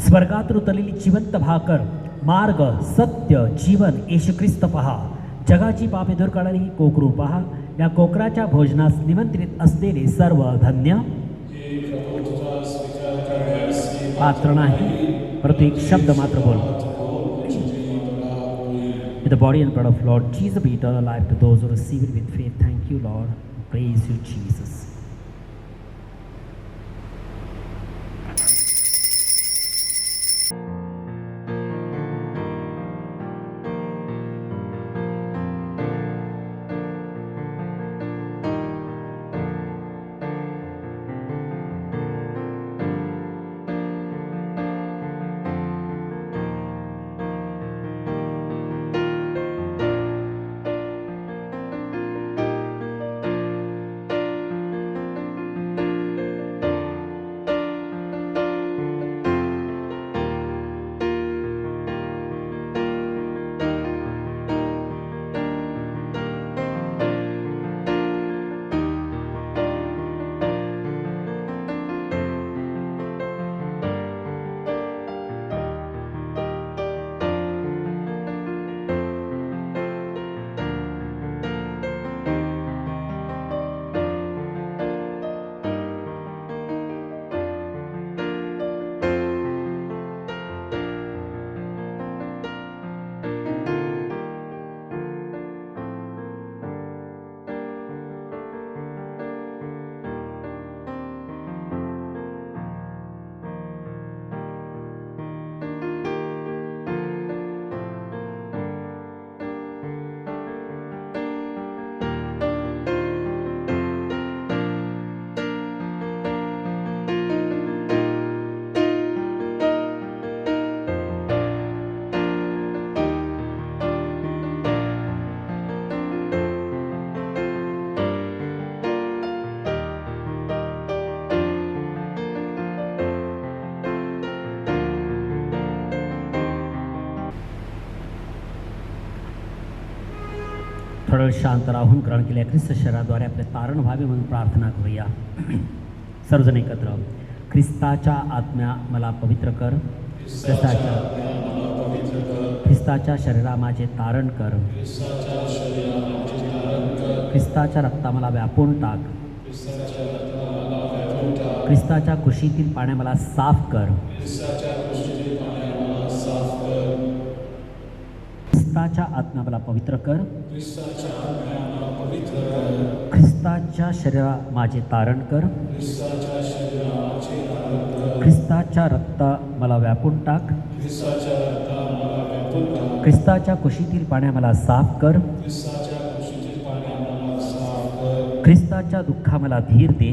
स्वर्गात उतरलेली जिवंत भाकर, मार्ग, सत्य, जीवन येशू ख्रिस्त पहा. जगाची पापे दूर करणारी ही कोकरू पहा. या कोकराच्या भोजनास निमंत्रित असलेले सर्व धन्य. पात्र नाही, परंतु एक शब्द मात्र बोल. The body and blood of Lord Jesus be eternal life to those who receive it with faith. Thank you, Lord. Praise you, Jesus. थोडा वेळ शांत राहून ग्रहण केल्या ख्रिस्त शरीराद्वारे आपले तारण व्हावे म्हणून प्रार्थना करूया. सर्वजण एकत्र. ख्रिस्ताच्या आत्म्या मला पवित्र कर. ख्रिस्ताच्या शरीरा माझे तारण कर. ख्रिस्ताच्या रक्ता मला व्यापून टाक. ख्रिस्ताच्या कुशीतील पाण्या मला साफ कर. ख्रिस्ताच्या आत्म्या मला पवित्र कर. ख्रिस्ताच्या शरीरा माझे तारण कर. ख्रिस्ताच्या रक्ता मला व्यापून टाक. ख्रिस्ताच्या कुशीतील पाण्या मला साफ कर. ख्रिस्ताच्या दुःखा मला धीर दे.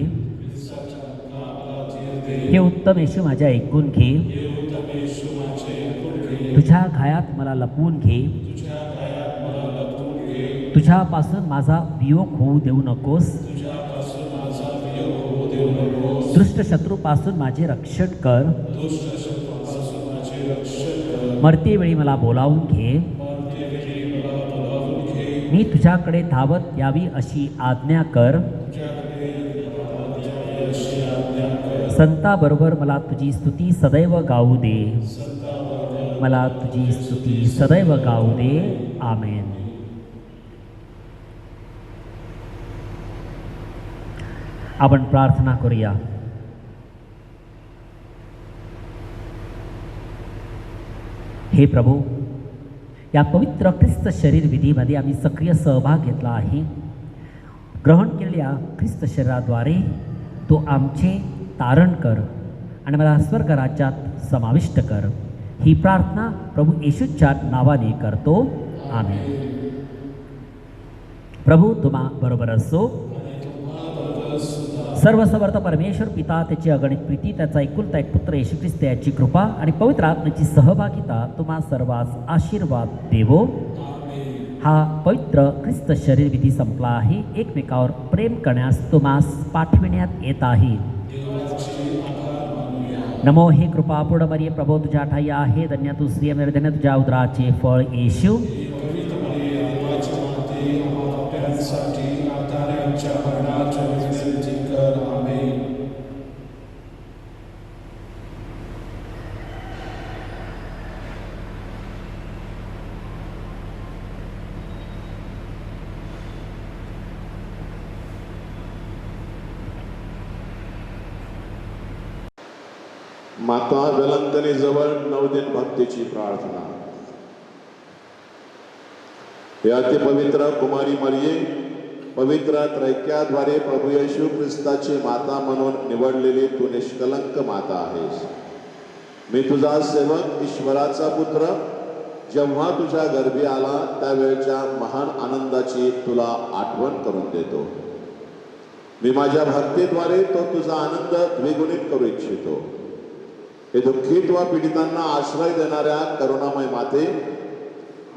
हे उत्तम येशू माझ्या ऐकून घे. तुझ्या घायात मला लपवून घे. तुझ्यापासून माझा वियोग होऊ देऊ नकोस. दुष्ट शत्रूपासून माझे रक्षण कर. मरते वेळी मला बोलावून घे. मी तुझ्याकडे धावत यावी अशी आज्ञा कर. संताबरोबर मला तुझी स्तुती सदैव गाऊ दे. मला तुझी स्तुती सदैव गाऊ दे. आमेन. आपण प्रार्थना करूया. हे प्रभू, या पवित्र ख्रिस्त शरीर विधीमध्ये आम्ही सक्रिय सहभाग घेतला आहे. ग्रहण केलेल्या ख्रिस्त शरीराद्वारे तो आमचे तारण कर आणि मला स्वर्ग राज्यात समाविष्ट कर. ही प्रार्थना प्रभू येशूच्या नावाने करतो. आमेन. प्रभू तुम्हा बरोबर असो. सर्वसमर्थ परमेश्वर पिता, त्याची अगणित प्रीती, त्याचा एकुलता एक पुत्र येशू ख्रिस्त याची कृपा आणि पवित्र आत्म्याची सहभागिता तुम्हा सर्वांस आशीर्वाद देवो. हा पवित्र ख्रिस्त शरीर विधी संपला आहे. एकमेकावर प्रेम करण्यास तुम्हास पाठविण्यात येत आहे. नमो हे कृपापूर्ण मरिये, प्रभो तुझ्या ठाई आहे. धन्य तू स्त्रिया मध्ये, धन्य तुझ्या उदराचे फळ येशू. माता वेलंकनी जवळ नवदिन भक्तीची प्रार्थना. हे अति पवित्र कुमारी मरिये, पवित्र त्रैक्याद्वारे प्रभू येशू ख्रिस्ताची माता म्हणून निवडलेली तू निष्कलंक माता आहेस. मी तुझा सेवक ईश्वराचा पुत्र जेव्हा तुझ्या गर्भी आला त्यावेळच्या महान आनंदाची तुला आठवण करून देतो. मी माझ्या भक्तीद्वारे तो तुझा आनंद द्विगुणित करू इच्छितो. हे दुःखित व पीडितांना आश्रय देणाऱ्या करुणामय माते,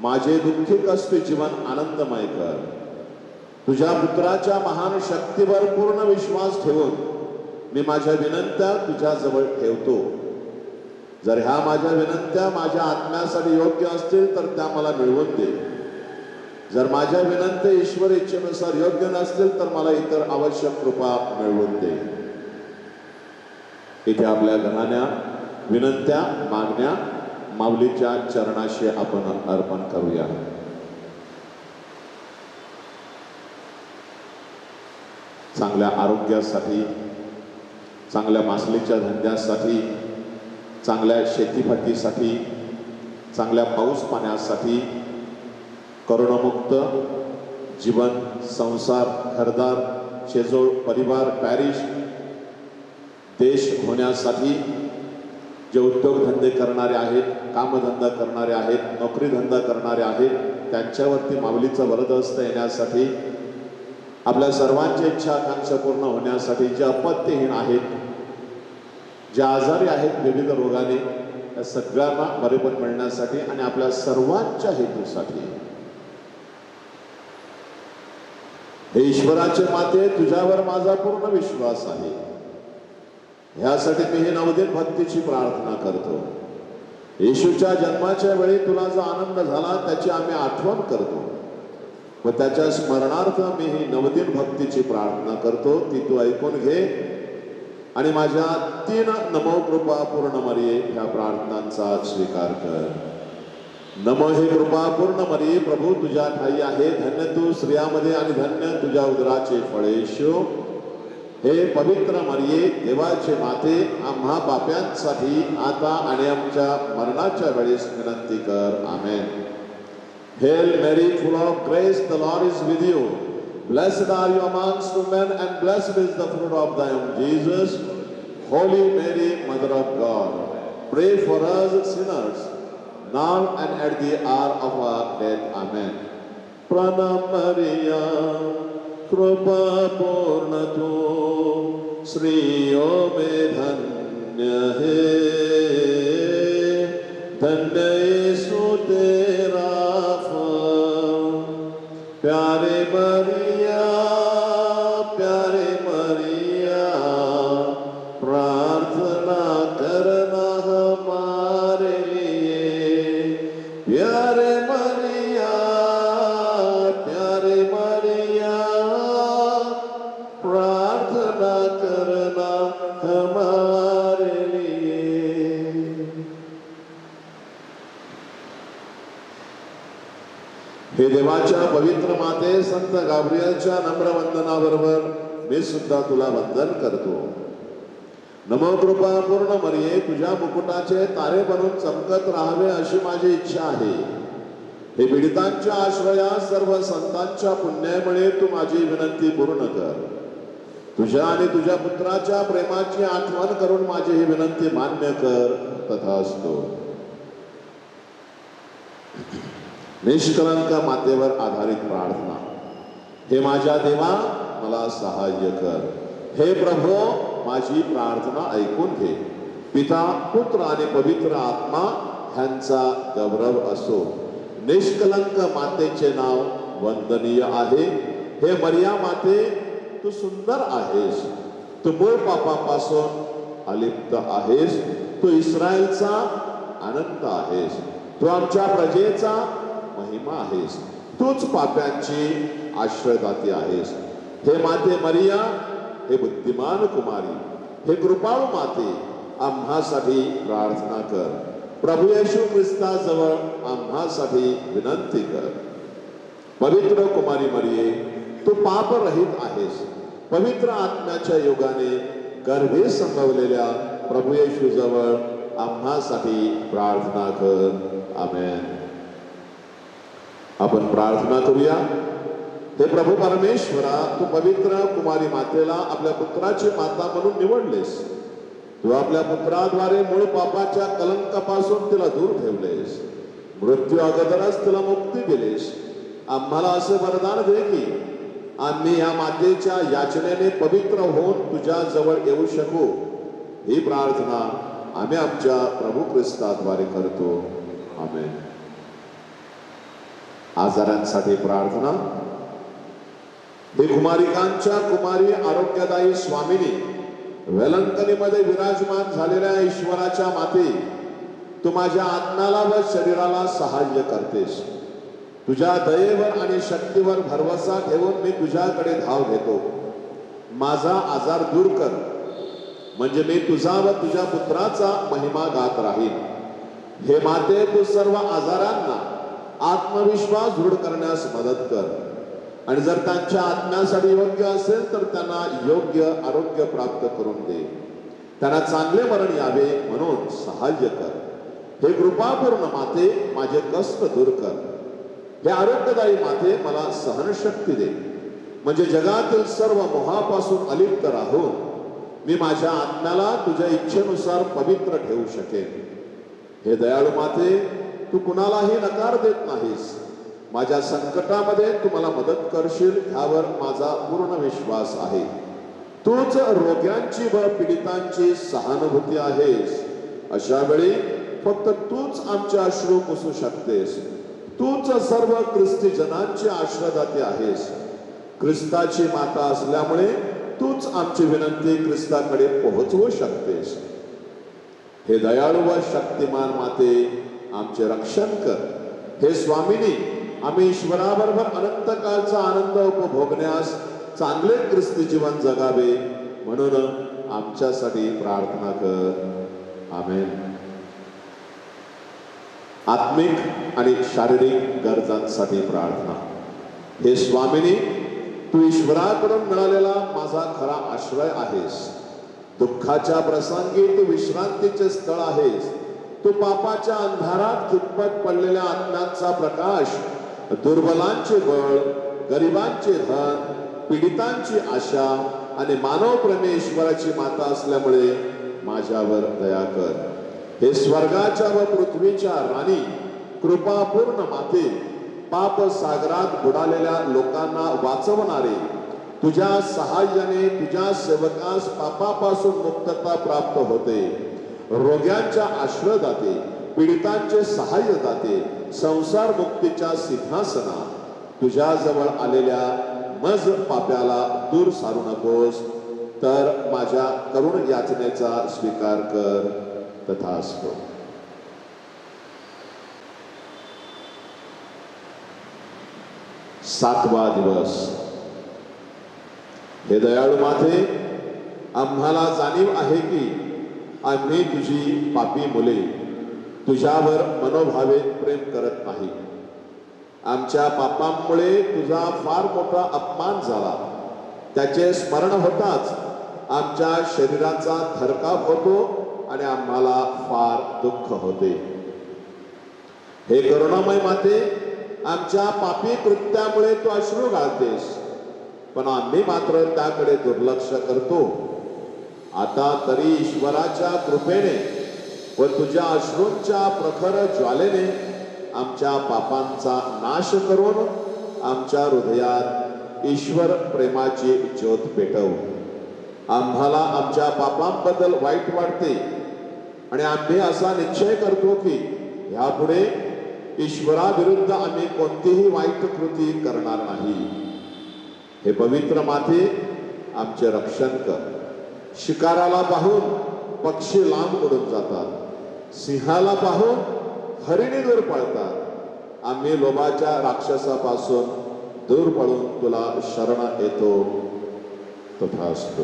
माझे दुःखी कष्ट जीवन आनंदमय कर. तुझ्या पुत्राच्या महान शक्तीवर पूर्ण विश्वास ठेवून मी माझ्या विनंत्या तुझ्या जवळ ठेवतो. जर ह्या माझ्या विनंत्या माझ्या आत्म्यासाठी योग्य असतील तर त्या मला मिळवून दे. जर माझ्या विनंत्या ईश्वर इच्छेनुसार योग्य नसतील तर मला इतर आवश्यक कृपा मिळवून दे. इथे आपल्या घराण्या विनंत्या मागण्या माऊलीच्या चरणाशी आपण अर्पण करूया. चांगल्या आरोग्यासाठी, चांगल्या मासलीच्या धंद्यासाठी, चांगल्या शेतीफाटीसाठी, चांगल्या पाऊस पाण्यासाठी, करोनामुक्त जीवन, संसार, घरदार, शेजोळ, परिवार, पॅरिश, देश होण्यासाठी, जे उद्योगधंदे करणारे आहेत, कामधंदा करणारे आहेत, नोकरीधंदा करणारे आहेत, त्यांच्यावरती माऊलीचं वरदहस्त येण्यासाठी, आपल्या सर्वांची इच्छा आकांक्षा पूर्ण होण्यासाठी, जे अपत्यहीन आहेत, जे आजारी आहेत विविध रोगाने, त्या सगळ्यांना बरेपण मिळण्यासाठी आणि आपल्या सर्वांच्या हेतूसाठी. हे ईश्वराचे माते, तुझ्यावर माझा पूर्ण विश्वास आहे. ह्यासाठी मी ही नवदिन भक्तीची प्रार्थना करतो. येशूच्या जन्माच्या वेळी तुला जो आनंद झाला त्याची आम्ही आठवण करतो व त्याच्या स्मरणार्थ मी ही नवदिन भक्तीची प्रार्थना करतो. ती तू ऐकून घे आणि माझ्या 3 नमो कृपा पूर्ण मरिये ह्या प्रार्थनांचा स्वीकार कर. नमो हे कृपा पूर्ण मरिये, प्रभू तुझ्या ठाई आहे, धन्य तू स्त्रियामध्ये आणि धन्य तुझ्या उदराचे फळ येशू. हे पवित्र मरिये, देवाचे माते, आम्हा पाप्यांसाठी आता आणि आमच्या मरणाच्या वेळेस विनंती कर. आमेन. Hail Mary, full of grace, the Lord is with you. Blessed are you amongst women, and blessed is the fruit of thy womb, Jesus. Holy Mary, Mother of God, pray for us sinners, now and at the hour of our death. Amen. Pranam Maria, Krupa Purna tu, Shriyo mein dhanya hai, धन्य यीशु तेरा फल. प्यारे मरिया, प्रार्थना करना हमारे लिए. प्यारे मरिया, प्रार्थना करना हमारे लिए. हे देवाच्या पवित्र माते, संत गाब्रिएलच्या नम्र वंदनाबरोबर मी सुद्धा तुला वंदन करतो. नमो कृपा पूर्ण मरिये, तुझ्या मुकुटाचे तारे बनून चमकत राहावे अशी माझी इच्छा आहे. हे पीडितांच्या आश्रया, सर्व संतांच्या पुण्यामुळे तू माझी विनंती पूर्ण कर. तुझ्या आणि तुझ्या पुत्राच्या प्रेमाची आठवण करून माझी ही विनंती मान्य कर. तथास्तु. निष्कलंक मातेवर आधारित प्रार्थना. हे माझ्या देवा, मला सहाय्य कर. हे प्रभो, माझी प्रार्थना ऐकून घे. पिता, पुत्र आणि पवित्र आत्मा ह्यांचा गौरव असो. निष्कलंक मातेचे नाव वंदनीय आहे. हे मरिया माते, तू सुंदर आहेस. तू मूळ पापापासून अलिप्त आहेस. तू इस्रायलचा आनंद आहेस. तू आमच्या प्रजेचा महिमा आहेस. तूच पाप्यांची आश्रयदाती आहेस. हे माते मरिया, हे बुद्धिमान कुमारी, हे कृपाळू माते, आम्हासाठी प्रार्थना कर. प्रभू येशू ख्रिस्ताजवळ आम्हासाठी विनंती कर. पवित्र कुमारी मरिये, तू पापरहित आहेस. पवित्र आत्म्याच्या योगाने गर्भे संभवलेल्या प्रभू येशू जवळ आम्हासाठी प्रार्थना कर. आमेन. आपण प्रार्थना करूया. हे प्रभू परमेश्वरा, तू पवित्र कुमारी मातेला आपल्या पुत्राची माता म्हणून निवडलेस. तू आपल्या पुत्राद्वारे मूळ पापाच्या कलंकापासून तिला दूर ठेवलेस. मृत्यू अगोदरच तिला मुक्ती दिलीस. आम्हाला असे वरदान दे की आम्ही या मातेच्या याचनेने पवित्र होऊन तुझ्या जवळ येऊ शकू. ही प्रार्थना आम्ही आमच्या प्रभू ख्रिस्ताद्वारे करतो. आमेन. आजारांसाठी प्रार्थना. हे कुमारिकांच्या कुमारी आरोग्यदायी स्वामिनी, वेलंकनीमध्ये विराजमान झालेल्या ईश्वराच्या माते, तू माझ्या आत्म्याला व शरीराला सहाय्य करतेस. तुझ्या दयेवर आणि शक्तीवर भरवसा ठेवून मी तुझ्याकडे धाव घेतो. माझा आजार दूर कर, म्हणजे मी तुझा व तुझ्या पुत्राचा महिमा गात राहीन. हे माते, तू सर्व आजारांना आत्मविश्वास दृढ करण्यास मदत कर. आणि जर त्यांच्या आत्म्यासाठी योग्य असेल तर त्यांना योग्य आरोग्य प्राप्त करून दे. त्यांना चांगले मरण यावे म्हणून सहाय्य कर. हे कृपापूर्ण माते, माझे कष्ट दूर कर. हे आरोग्यदायी माते, मला सहनशक्ती दे, म्हणजे जगातील सर्व मोहापासून अलिप्त राहून मी माझ्या आत्म्याला तुझ्या इच्छेनुसार पवित्र ठेवू शकेन. हे दयाळू माते, तू कुणालाही नकार देत नाहीस. माझ्या संकटामध्ये तू मला मदत करशील, ह्यावर माझा पूर्ण विश्वास आहे. तूच रोग्यांची व पीडितांची सहानुभूती आहेस. अशा वेळी फक्त तूच आमचे अश्रू पुसू शकतेस. तूच सर्व ख्रिस्ती जनांची आश्रयदाती आहेस. ख्रिस्ताची माता असल्यामुळे तूच आमची विनंती ख्रिस्ताकडे पोहोचवू शकतेस. हे दयाळू व शक्तिमान माते, आमचे रक्षण कर. हे स्वामिनी, आम्ही ईश्वराबरोबर अनंत काळचा आनंद उपभोगण्यास चांगले ख्रिस्ती जीवन जगावे म्हणून आमच्यासाठी प्रार्थना कर. आमेन. आत्मिक आणि शारीरिक गरजांसाठी प्रार्थना. हे स्वामिनी, तू ईश्वराकडून मिळालेला माझा खरा आश्रय आहेस. दुःखाच्या प्रसंगी तू विश्रांतीचे स्थळ आहेस. तू पापाच्या अंधारात खितपत पडलेल्या आत्म्यांचा प्रकाश, दुर्बलांचे बळ, गरिबांचे धन, पीडितांची आशा आणि मानव परमेश्वराची माता असल्यामुळे माझ्यावर दया कर. हे स्वर्गाच्या व पृथ्वीच्या राणी, कृपापूर्ण माते, पाप सागरात बुडालेल्या लोकांना वाचवणारे, तुझ्या सहाय्याने तुझ्या सेवकास पापापासून मुक्तता प्राप्त होते. रोग्यांच्या आश्रयदाते, पीडितांचे सहाय्य दाते, संसार मुक्तीच्या सिंहासना, तुझ्या जवळ आलेल्या मज पाप्याला दूर सारू नकोस, तर माझ्या करुण याचनेचा स्वीकार कर. तथास्तु. सातवा दिवस. हे दयाळू माते, आम्हाला जाणीव आहे की आम्ही तुझी पापी मुले तुझ्यावर मनोभावे प्रेम करत नाही. आमच्या पापांमुळे तुझा फार मोठा अपमान झाला. त्याचे स्मरण होताच आमच्या शरीराचा थरकाप होतो आणि आम्हाला फार दुःख होते. हे करुणामय माते, आमच्या पापी कृत्यामुळे तू अश्रू घालतेस, पण आम्ही मात्र त्याकडे दुर्लक्ष करतो. आता तरी ईश्वराच्या कृपेने व तुझ्या अश्रूंच्या प्रखर ज्वालेने आमच्या पापांचा नाश करून आमच्या हृदयात ईश्वर प्रेमाची ज्योत पेटव. आम्हाला आमच्या पापांबद्दल वाईट वाटते आणि आम्ही असा निश्चय करतो की यापुढे ईश्वराविरुद्ध आम्ही कोणतीही वाईट कृती करणार नाही. हे पवित्र माते, आमचे रक्षण कर. शिकाराला पाहून पक्षी लांब उडून जातात, सिंहाला पाहून हरिणी दूर पळतात. आम्ही लोभाच्या राक्षसापासून दूर पळून तुला शरण येतो. तथास्तु.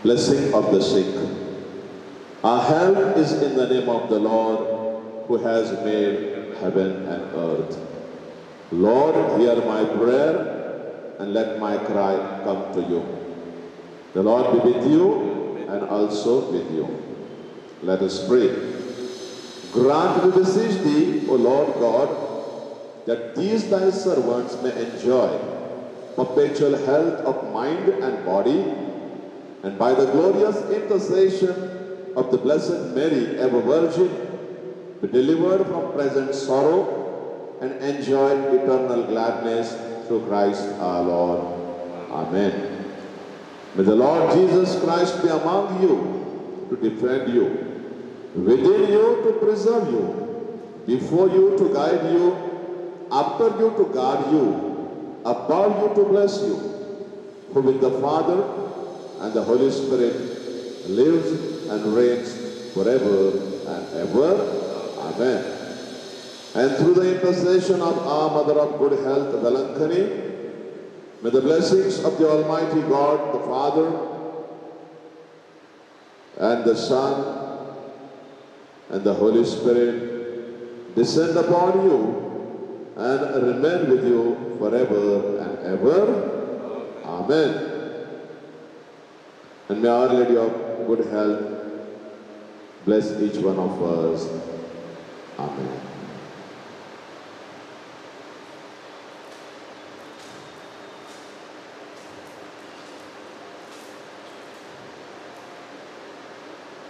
Blessing of the sick. Our help is in the name of the Lord who has made heaven and earth. Lord, hear my prayer and let my cry come to you. The Lord be with you and also with you. Let us pray. Grant, we beseech thee, O Lord God, that these thy servants may enjoy perpetual health of mind and body, and by the glorious intercession of the Blessed Mary, ever Virgin, be delivered from present sorrow and enjoy eternal gladness through Christ our Lord. Amen. May the Lord Jesus Christ be among you to defend you, within you to preserve you, before you to guide you, after you to guard you, above you to bless you, who with the Father and the Holy Spirit lives and reigns forever and ever. Amen. And through the intercession of our Mother of Good Health, Velankani, may the blessings of the Almighty God, the Father, and the Son, and the Holy Spirit descend upon you and remain with you forever and ever. Amen. And may Our Lady of Good Health bless each one of us. Amen.